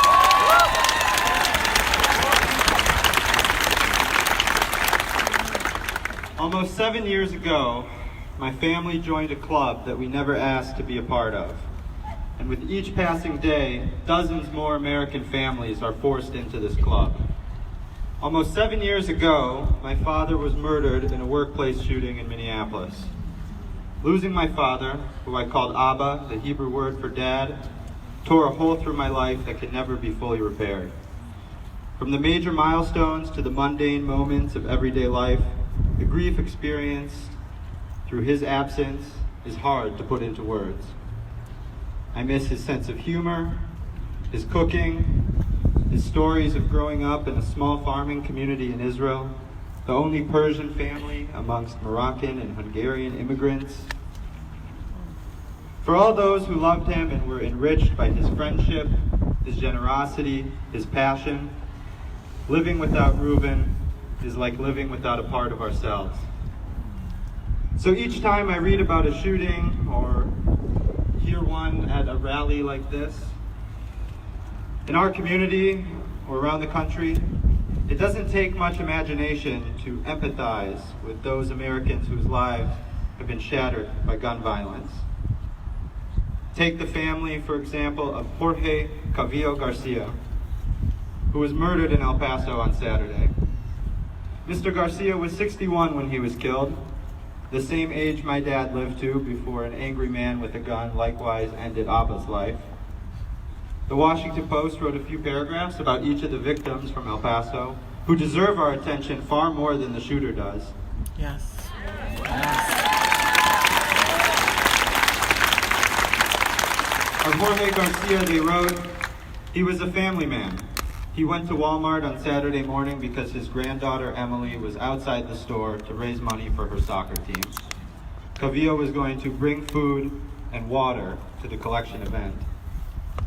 Almost 7 years ago, my family joined a club that we never asked to be a part of. And with each passing day, dozens more American families are forced into this club. Almost 7 years ago, my father was murdered in a workplace shooting in Minneapolis. Losing my father, who I called Abba, the Hebrew word for dad, tore a hole through my life that could never be fully repaired. From the major milestones to the mundane moments of everyday life, the grief experienced through his absence is hard to put into words. I miss his sense of humor, his cooking, his stories of growing up in a small farming community in Israel, the only Persian family amongst Moroccan and Hungarian immigrants. For all those who loved him and were enriched by his friendship, his generosity, his passion, living without Reuben is like living without a part of ourselves. So each time I read about a shooting or hear one at a rally like this, in our community or around the country, it doesn't take much imagination to empathize with those Americans whose lives have been shattered by gun violence. Take the family, for example, of Jorge Cavillo Garcia, who was murdered in El Paso on Saturday. Mr. Garcia was 61 when he was killed, the same age my dad lived to before an angry man with a gun likewise ended Abba's life. The Washington Post wrote a few paragraphs about each of the victims from El Paso, who deserve our attention far more than the shooter does. Yes. Of Jorge Garcia, they wrote, he was a family man. He went to Walmart on Saturday morning because his granddaughter Emily was outside the store to raise money for her soccer team. Cavillo was going to bring food and water to the collection event.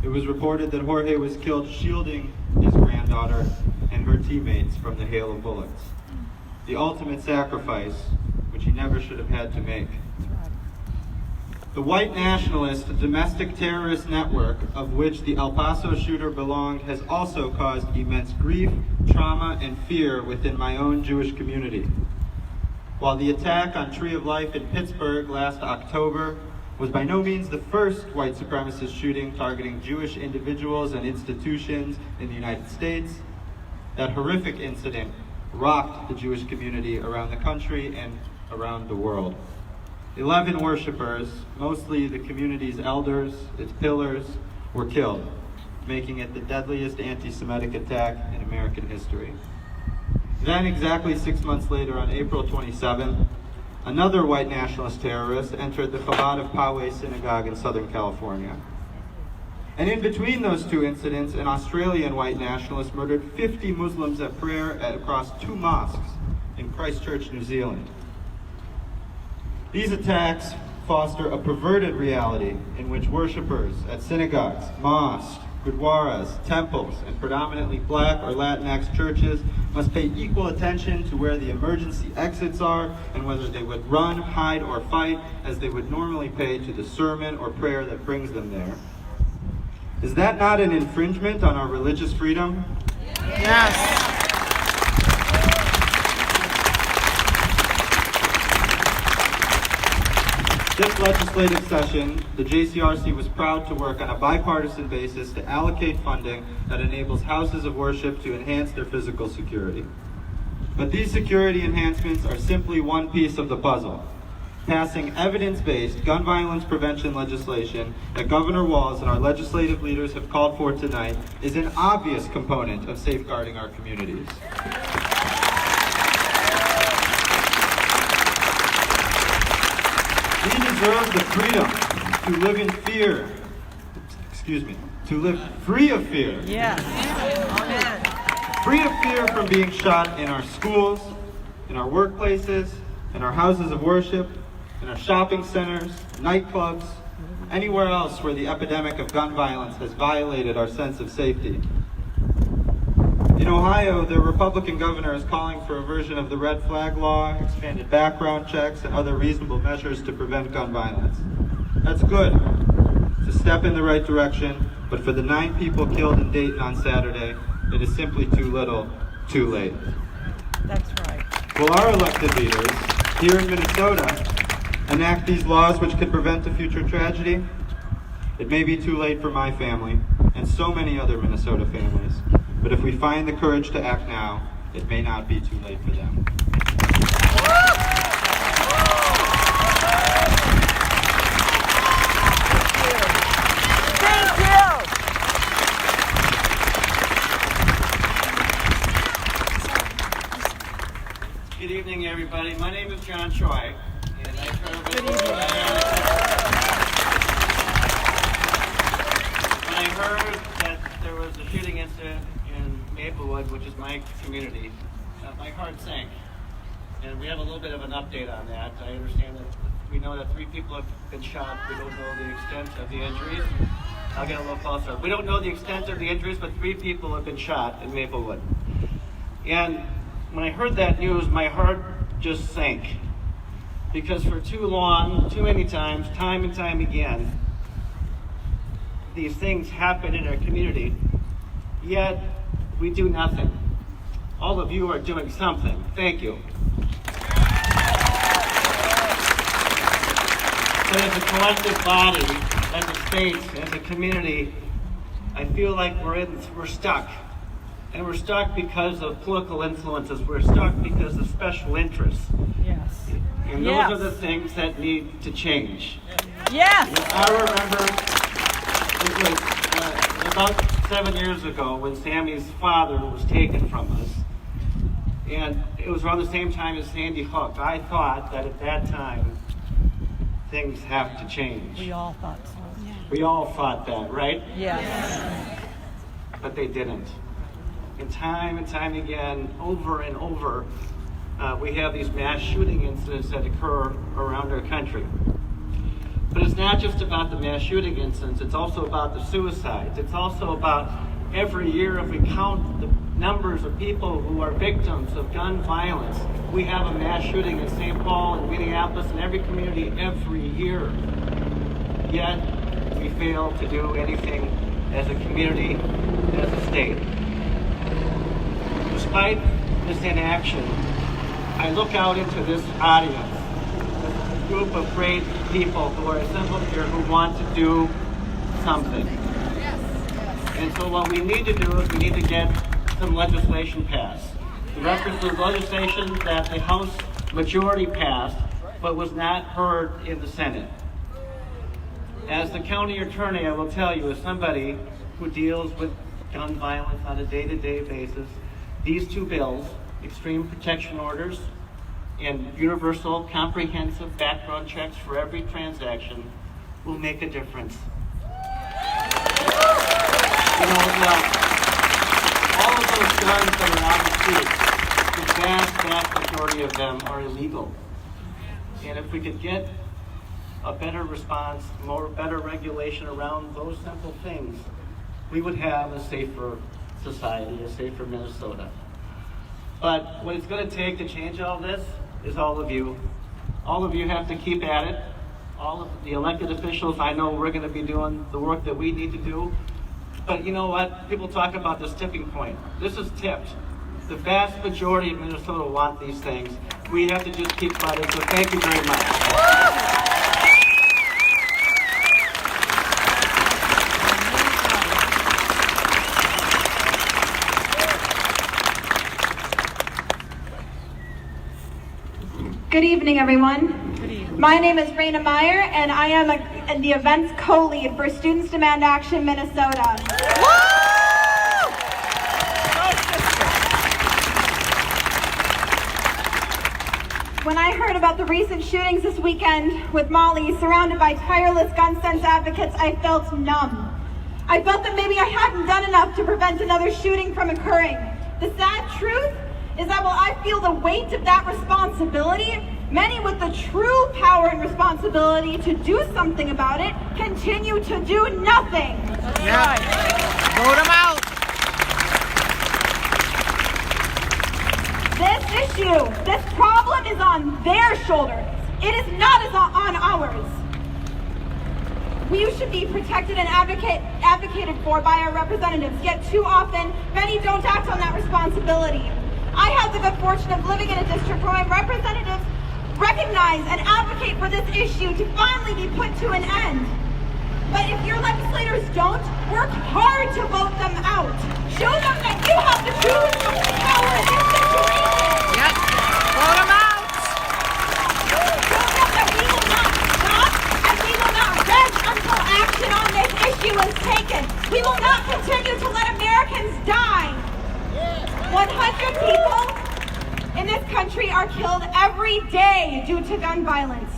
It was reported that Jorge was killed shielding his granddaughter and her teammates from the hail of bullets. The ultimate sacrifice, which he never should have had to make. The white nationalist domestic terrorist network of which the El Paso shooter belonged has also caused immense grief, trauma, and fear within my own Jewish community. While the attack on Tree of Life in Pittsburgh last October was by no means the first white supremacist shooting targeting Jewish individuals and institutions in the United States, that horrific incident rocked the Jewish community around the country and around the world. 11 worshipers, mostly the community's elders, its pillars, were killed, making it the deadliest anti-Semitic attack in American history. Then, exactly 6 months later, on April 27th, another white nationalist terrorist entered the Chabad of Poway Synagogue in Southern California. And in between those two incidents, an Australian white nationalist murdered 50 Muslims at prayer across 2 mosques in Christchurch, New Zealand. These attacks foster a perverted reality in which worshipers at synagogues, mosques, gurdwaras, temples, and predominantly black or Latinx churches must pay equal attention to where the emergency exits are and whether they would run, hide, or fight as they would normally pay to the sermon or prayer that brings them there. Is that not an infringement on our religious freedom? Yes. This legislative session, the JCRC was proud to work on a bipartisan basis to allocate funding that enables houses of worship to enhance their physical security. But these security enhancements are simply one piece of the puzzle. Passing evidence-based gun violence prevention legislation that Governor Walz and our legislative leaders have called for tonight is an obvious component of safeguarding our communities. We deserve the freedom to live in fear, to live free of fear. Yes. Amen. Free of fear from being shot in our schools, in our workplaces, in our houses of worship, in our shopping centers, nightclubs, anywhere else where the epidemic of gun violence has violated our sense of safety. In Ohio, the Republican governor is calling for a version of the red flag law, expanded background checks, and other reasonable measures to prevent gun violence. That's good. It's a step in the right direction, but for the 9 people killed in Dayton on Saturday, it is simply too little, too late. That's right. Will our elected leaders here in Minnesota enact these laws which could prevent a future tragedy? It may be too late for my family and so many other Minnesota families. But if we find the courage to act now, it may not be too late for them. Thank you. Good evening, everybody. My name is John Choi, and I serve as When I heard that there was a shooting incident in Maplewood, which is my community, my heart sank. And we have a little bit of an update on that. I understand that we know that 3 people have been shot. We don't know the extent of the injuries. I'll get a little closer. We don't know the extent of the injuries, but 3 people have been shot in Maplewood. And when I heard that news, my heart just sank. Because for too long, too many times, time and time again, these things happen in our community, yet we do nothing. All of you are doing something. Thank you. But as a collective body, as a state, as a community, I feel like we're stuck. And we're stuck because of political influences. We're stuck because of special interests. Yes. And those are the things that need to change. Yes. I remember it was about 7 years ago when Sammy's father was taken from us. And it was around the same time as Sandy Hook. I thought that at that time, things have to change. We all thought so. We all thought that, right? Yes. But they didn't. And time again, over and over, we have these mass shooting incidents that occur around our country. But it's not just about the mass shooting incidents, it's also about the suicides. It's also about every year, if we count the numbers of people who are victims of gun violence, we have a mass shooting in St. Paul and Minneapolis and every community every year. Yet, we fail to do anything as a community, as a state. Despite this inaction, I look out into this audience, this group of great people who are assembled here who want to do something. And so what we need to do is we need to get some legislation passed. The reference to legislation that the House majority passed, but was not heard in the Senate. As the county attorney, I will tell you, as somebody who deals with gun violence on a day-to-day basis, these two bills, extreme protection orders and universal comprehensive background checks for every transaction, will make a difference. You know, all of those guns that are on the street, the vast majority of them are illegal. And if we could get a better response, better regulation around those simple things, we would have a safer society, a safer Minnesota. But what it's going to take to change all this is all of you. All of you have to keep at it. All of the elected officials, I know we're going to be doing the work that we need to do. But you know what? People talk about this tipping point. This is tipped. The vast majority of Minnesota want these things. We have to just keep fighting. So thank you very much. Good evening, everyone. Good evening. My name is Raina Meyer, and I am the events co-lead for Students Demand Action Minnesota. When I heard about the recent shootings this weekend with Molly, surrounded by tireless gun sense advocates, I felt numb. I felt that maybe I hadn't done enough to prevent another shooting from occurring. The sad truth is that while I feel the weight of that responsibility, many with the true power and responsibility to do something about it continue to do nothing. Yeah. Vote them out. This issue, this problem is on their shoulders. It is not on ours. We should be protected and advocated for by our representatives, yet too often, many don't act on that responsibility. I have the good fortune of living in a district where my representatives recognize and advocate for this issue to finally be put to an end. But if your legislators don't, work hard to vote them out. Show them that you have the true power in this situation. Yep. Vote them out. Show them that we will not stop and we will not rest until action on this issue is taken. We will not continue to let Americans die. 100 people in this country are killed every day due to gun violence.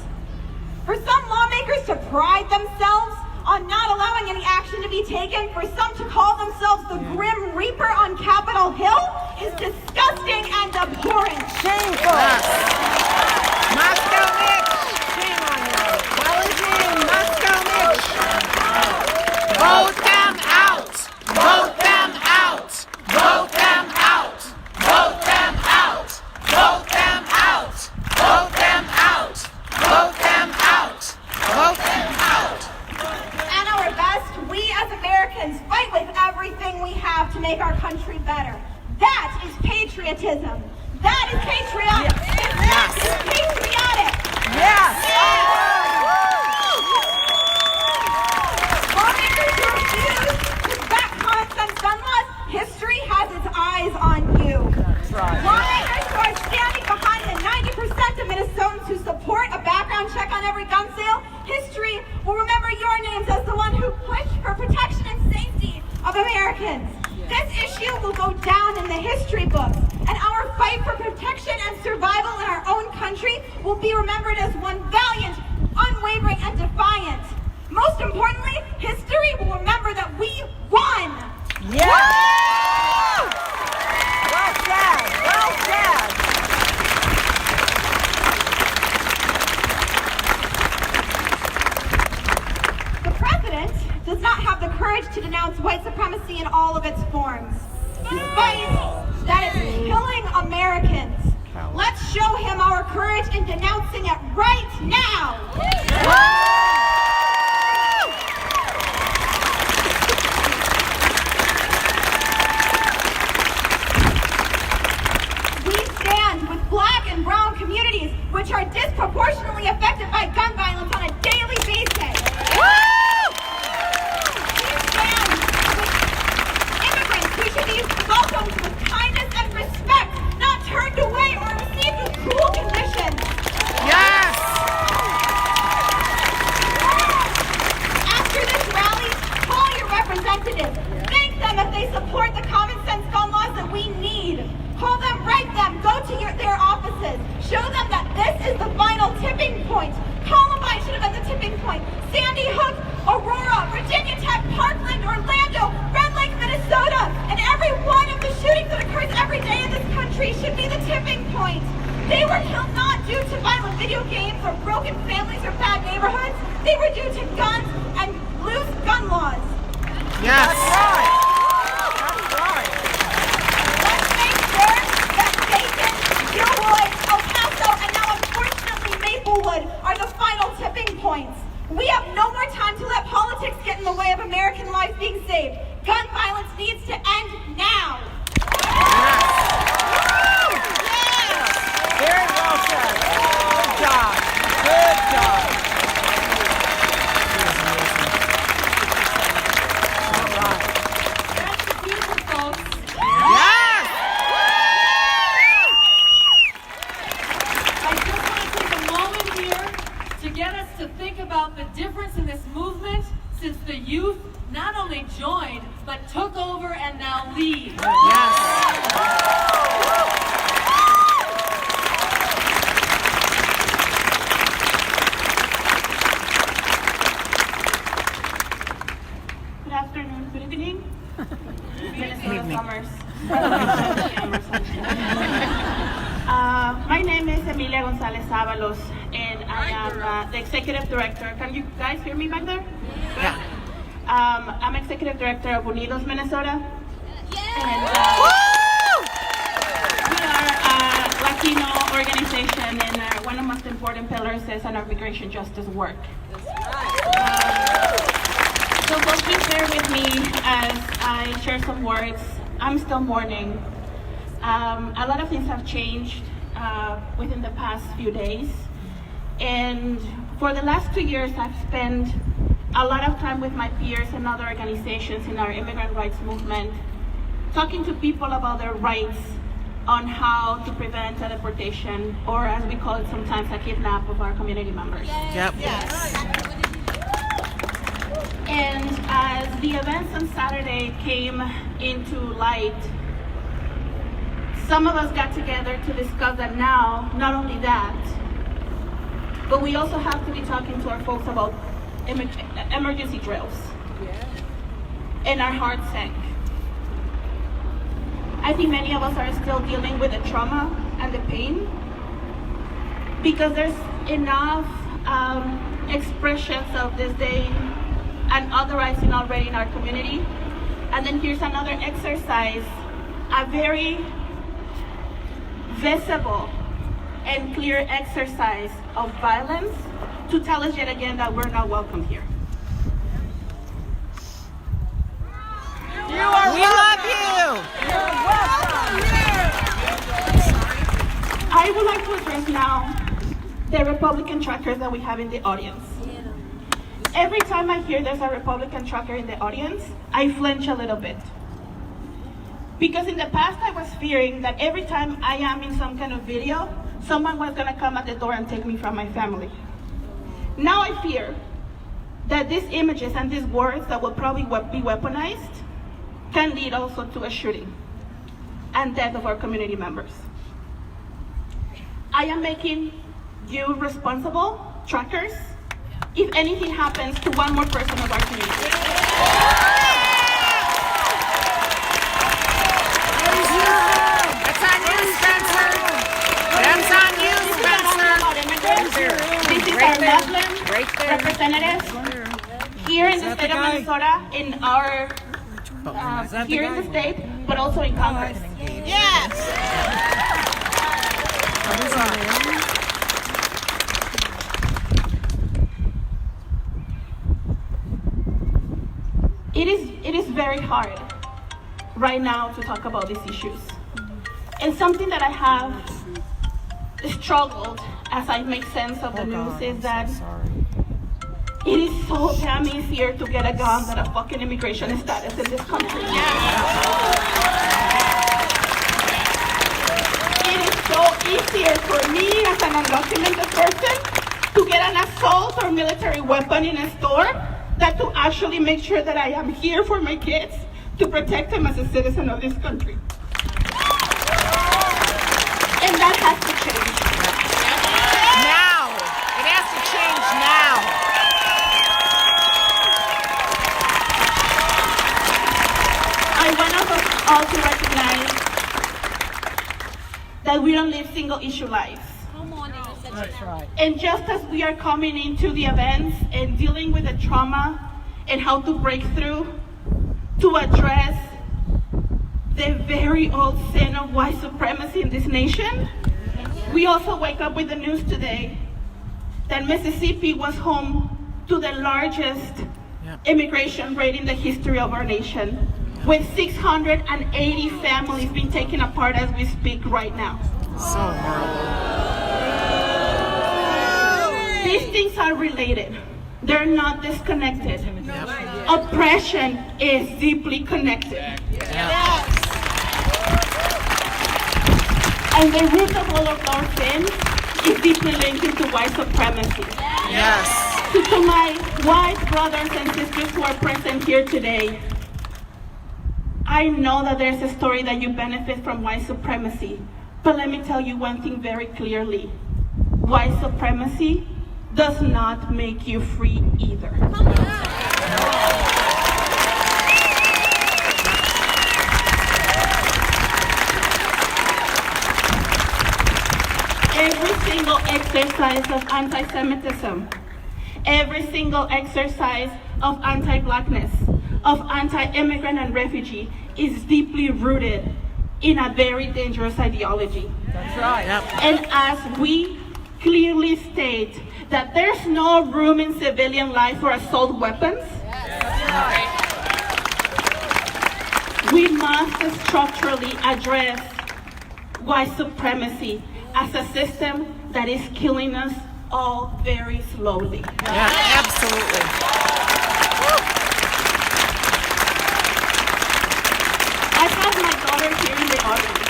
For some lawmakers to pride themselves on not allowing any action to be taken, for some to call themselves the Grim Reaper on Capitol Hill, is disgusting and abhorrent. Shameful. Moscow Mitch. Shame on you. Call his name, Moscow Mitch. Vote them out. Vote them out. Vote them out. Vote them out. Vote them out. Vote them out. Vote them out. Vote them out. At our best, we as Americans fight with everything we have to make our country better. That is patriotism. That is patriotic. That is patriotic. Yes. Lawmakers who refuse to back common sense gun laws, history has its eyes on you. That's right. Lawmakers who are standing behind the 90% of Minnesotans who support a background check on every gun sale, history will remember your names as the one who pushed for protection and safety of Americans. This issue will go down in the history books, and our fight for protection and survival in our own country will be remembered as one valiant, unwavering, and defiant. Most importantly, history will remember that we won! Yeah! Well said! Well said! The president does not have the courage to denounce white supremacy in all of its forms. Despite that it's killing Americans. Let's show him our courage in denouncing it right now! We stand with black and brown communities which are disproportionately affected by gun violence on a daily basis. We should be welcomed with kindness and respect, not turned away or received with cruel conditions. Yes! After this rally, call your representatives. Thank them if they support the common sense gun laws that we need. Call them, write them, go to their offices. Show them that this is the final tipping point. Columbine should have been the tipping point. Sandy Hook, Aurora, Virginia Tech, Parkland, Orlando, Red Lake, Minnesota, and every one of the shootings that occurs every day in this country should be the tipping point. They were killed not due to violent video games or broken families or bad neighborhoods. They were due to guns and loose gun laws. Yes! That's right! That's right! Let's make sure that Bacon, Gilroy, El Paso, and now unfortunately Maplewood are the final tipping points. We have no more time to let politics get in the way of American lives being saved. Gun violence needs to end now. Very well said. Good job. Good job. All right. That's the future, folks. Yes! I just want to take a moment here to get us to think about the difference in this movement since the youth not only joined, but took over and now lead. Good afternoon, good evening. Minnesota Summers. My name is Emilia Gonzalez Avalos, and I am the executive director. Can you guys hear me back there? Yeah. I'm executive director of Unidos Minnesota. And we are a Latino organization, and one of the most important pillars is our immigration justice work. So please bear with me as I share some words. I'm still mourning. A lot of things have changed within the past few days. And for the last 2 years, I've spent a lot of time with my peers and other organizations in our immigrant rights movement, talking to people about their rights on how to prevent a deportation, or as we call it sometimes, a kidnap of our community members. Yep. And as the events on Saturday came into light, some of us got together to discuss that now, not only that, but we also have to be talking to our folks about emergency drills. And our hearts sank. I think many of us are still dealing with the trauma and the pain because there's enough expressions of disdain and otherizing already in our community. And then here's another exercise, a very visible and clear exercise of violence to tell us yet again that we're not welcome here. We love you! You're welcome! I would like to address now the Republican truckers that we have in the audience. Every time I hear there's a Republican trucker in the audience, I flinch a little bit. Because in the past I was fearing that every time I am in some kind of video, someone was gonna come at the door and take me from my family. Now I fear that these images and these words that will probably be weaponized can lead also to a shooting and death of our community members. I am making you responsible trackers if anything happens to one more person of our community. That's on you, Spencer. That's on you, Spencer. This is our Muslim representatives here in the state of Minnesota, in our here in the state, but also in Congress. Yes. It is very hard right now to talk about these issues. And something that I have struggled as I make sense of the news is that it is so damn easier to get a gun than a fucking immigration status in this country. It is so easier for me as an undocumented person to get an assault or military weapon in a store than to actually make sure that I am here for my kids to protect them as a citizen of this country. And that has to change. Now. It has to change now. I want us all to recognize that we don't live single issue lives. That's right. And just as we are coming into the events and dealing with the trauma and how to break through to address the very old sin of white supremacy in this nation, we also wake up with the news today that Mississippi was home to the largest immigration rate in the history of our nation, with 680 families being taken apart as we speak right now. So horrible. These things are related. They're not disconnected. Oppression is deeply connected. And the root of all of our sins is deeply linked into white supremacy. Yes. So to my white brothers and sisters who are present here today, I know that there's a story that you benefit from white supremacy, but let me tell you one thing very clearly. White supremacy does not make you free either. Every single exercise of anti-Semitism, every single exercise of anti-blackness, of anti-immigrant and refugee is deeply rooted in a very dangerous ideology. That's right. And as we clearly state that there's no room in civilian life for assault weapons, we must structurally address white supremacy as a system that is killing us all very slowly. Yeah, absolutely. I have my daughter here in the audience.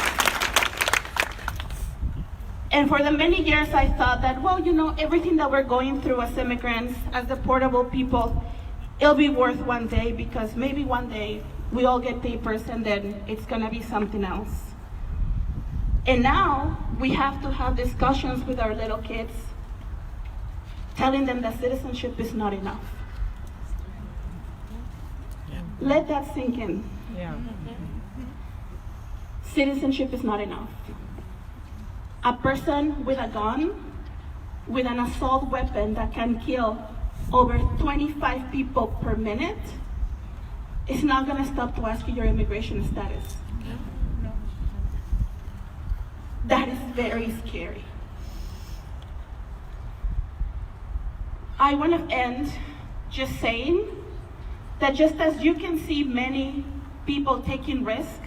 And for the many years I thought that, well, you know, everything that we're going through as immigrants, as deportable people, it'll be worth one day because maybe one day we all get papers and then it's gonna be something else. And now we have to have discussions with our little kids, telling them that citizenship is not enough. Let that sink in. Yeah. Citizenship is not enough. A person with a gun, with an assault weapon that can kill over 25 people per minute, is not going to stop to ask you your immigration status. That is very scary. I want to end just saying that just as you can see many people taking risk,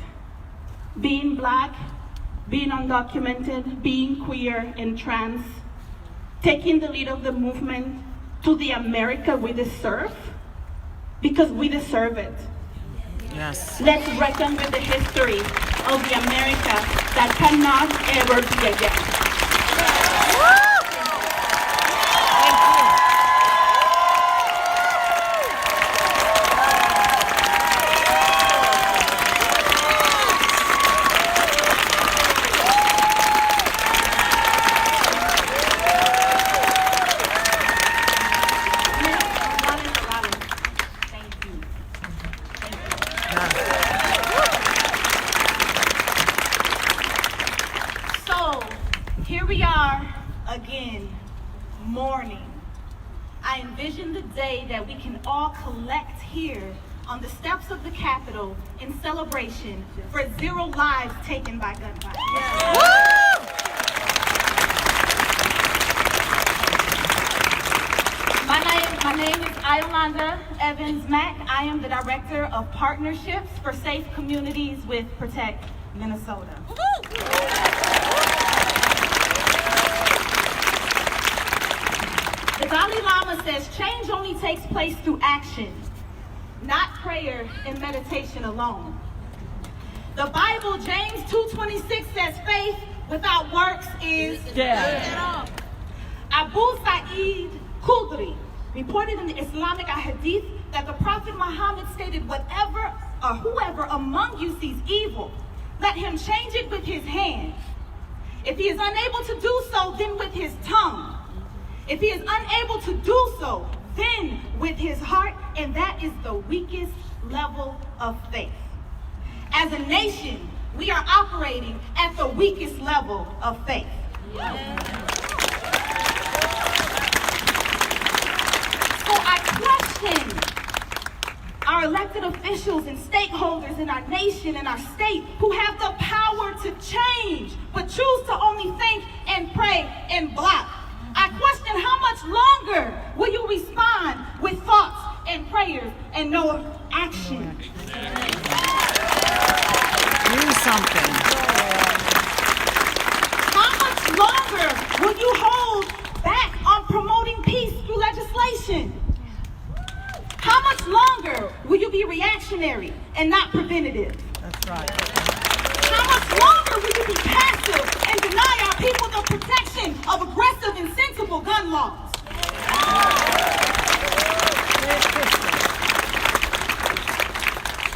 being black, being undocumented, being queer and trans, taking the lead of the movement to the America we deserve, because we deserve it. Yes. Let's reckon with the history of the America that cannot ever be again. envision the day that we can all collect here on the steps of the Capitol in celebration for 0 lives taken by gun violence. My name is Ayolanda Evans Mack. I am the Director of Partnerships for Safe Communities with Protect Minnesota. The Dalai Lama says change only takes place through action, not prayer and meditation alone. The Bible, James 2:26 says faith without works is dead. Abu Sa'id Khudri reported in the Islamic Hadith that the Prophet Muhammad stated, whatever or whoever among you sees evil, let him change it with his hand. If he is unable to do so, then with his tongue. If he is unable to do so, then with his heart, and that is the weakest level of faith. As a nation, we are operating at the weakest level of faith. So I question our elected officials and stakeholders in our nation and our state who have the power to change, but choose to only think and pray and block. I question how much longer will you respond with thoughts and prayers and no action? Do something. How much longer will you hold back on promoting peace through legislation? How much longer will you be reactionary and not preventative? That's right. How much longer will you be passive and deny our people the protection of aggressive and sensible gun laws?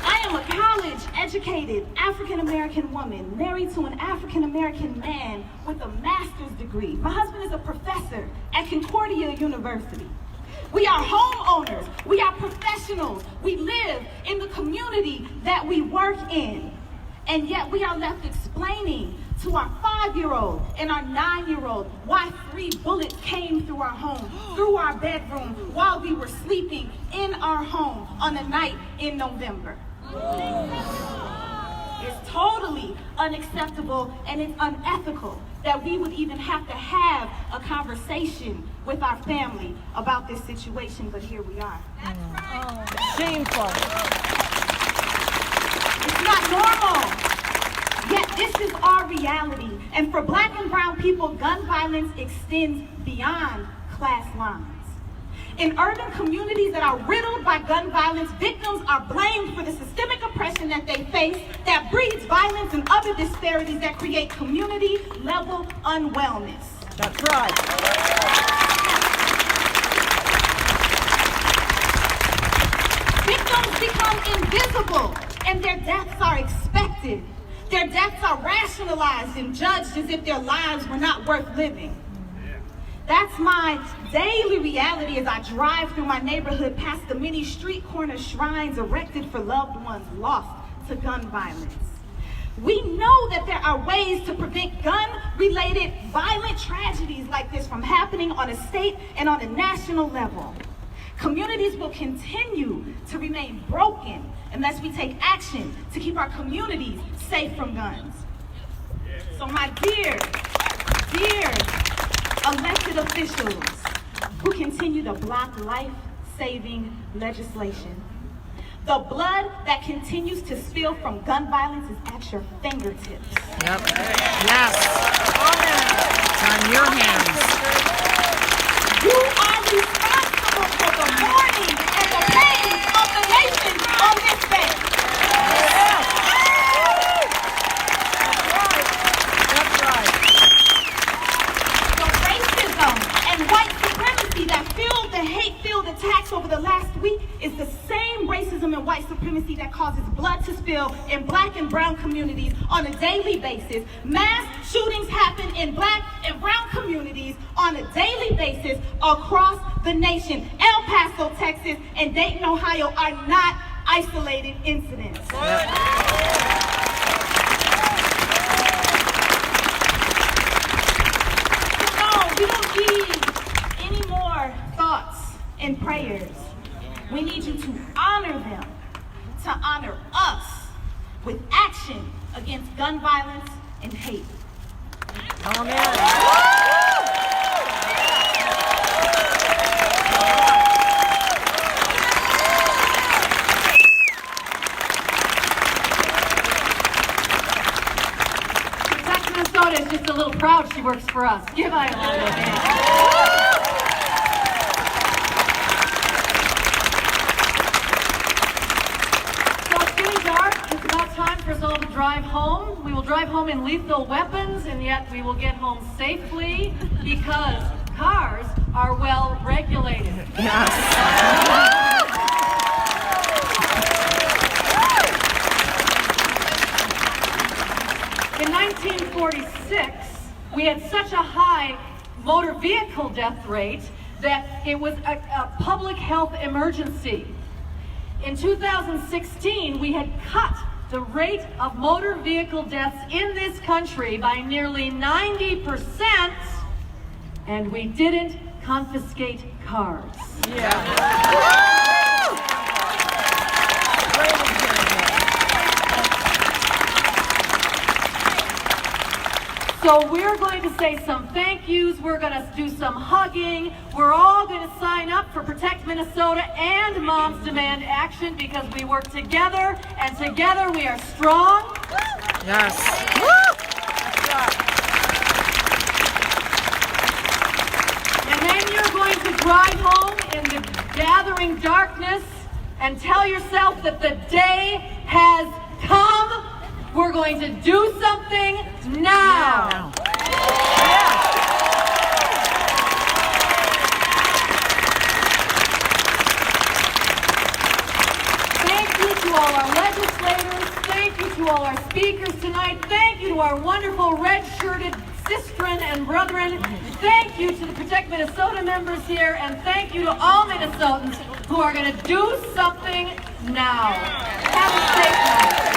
I am a college-educated African-American woman married to an African-American man with a master's degree. My husband is a professor at Concordia University. We are homeowners. We are professionals. We live in the community that we work in. And yet we are left explaining to our 5-year-old and our 9-year-old why 3 bullets came through our home, through our bedroom, while we were sleeping in our home on a night in November. It's totally unacceptable and it's unethical that we would even have to have a conversation with our family about this situation, but here we are. That's right. Shameful. It's not normal. Yet this is our reality. And for Black and brown people, gun violence extends beyond class lines. In urban communities that are riddled by gun violence, victims are blamed for the systemic oppression that they face that breeds violence and other disparities that create community-level unwellness. That's right. Victims become invisible and their deaths are expected. Their deaths are rationalized and judged as if their lives were not worth living. That's my daily reality as I drive through my neighborhood past the many street corner shrines erected for loved ones lost to gun violence. We know that there are ways to prevent gun-related violent tragedies like this from happening on a state and on a national level. Communities will continue to remain broken unless we take action to keep our communities safe from guns. So my dear elected officials who continue to block life-saving legislation, the blood that continues to spill from gun violence is at your fingertips. Yep. Yes. It's on your hands. You are responsible for the mourning and the pain of the nation on this day. That's right. The racism and white supremacy that fueled the hate-filled attacks over the last week is the same racism and white supremacy that causes blood to spill in Black and brown communities on a daily basis. Mass shootings happen in Black and brown communities on a daily basis across the nation. El Paso, Texas, and Dayton, Ohio are not isolated incidents. No, we don't need any more thoughts and prayers. We need you to honor them, to honor us with action against gun violence and hate. Protect Minnesota is just a little proud she works for us. Give Iolanda a hand. For us all to drive home. We will drive home in lethal weapons, and yet we will get home safely because cars are well regulated. In 1946, we had such a high motor vehicle death rate that it was a public health emergency. In 2016, we had cut the rate of motor vehicle deaths in this country by nearly 90%, and we didn't confiscate cars. So we're going to say some thank yous, we're going to do some hugging, we're all going to sign up for Protect Minnesota and Moms Demand Action because we work together, and together we are strong. Yes. And then you're going to drive home in the gathering darkness and tell yourself that the day has come. We're going to do something now. Thank you to all our legislators. Thank you to all our speakers tonight. Thank you to our wonderful red-shirted sistren and brethren. Thank you to the Protect Minnesota members here, and thank you to all Minnesotans who are going to do something now. Have a safe night.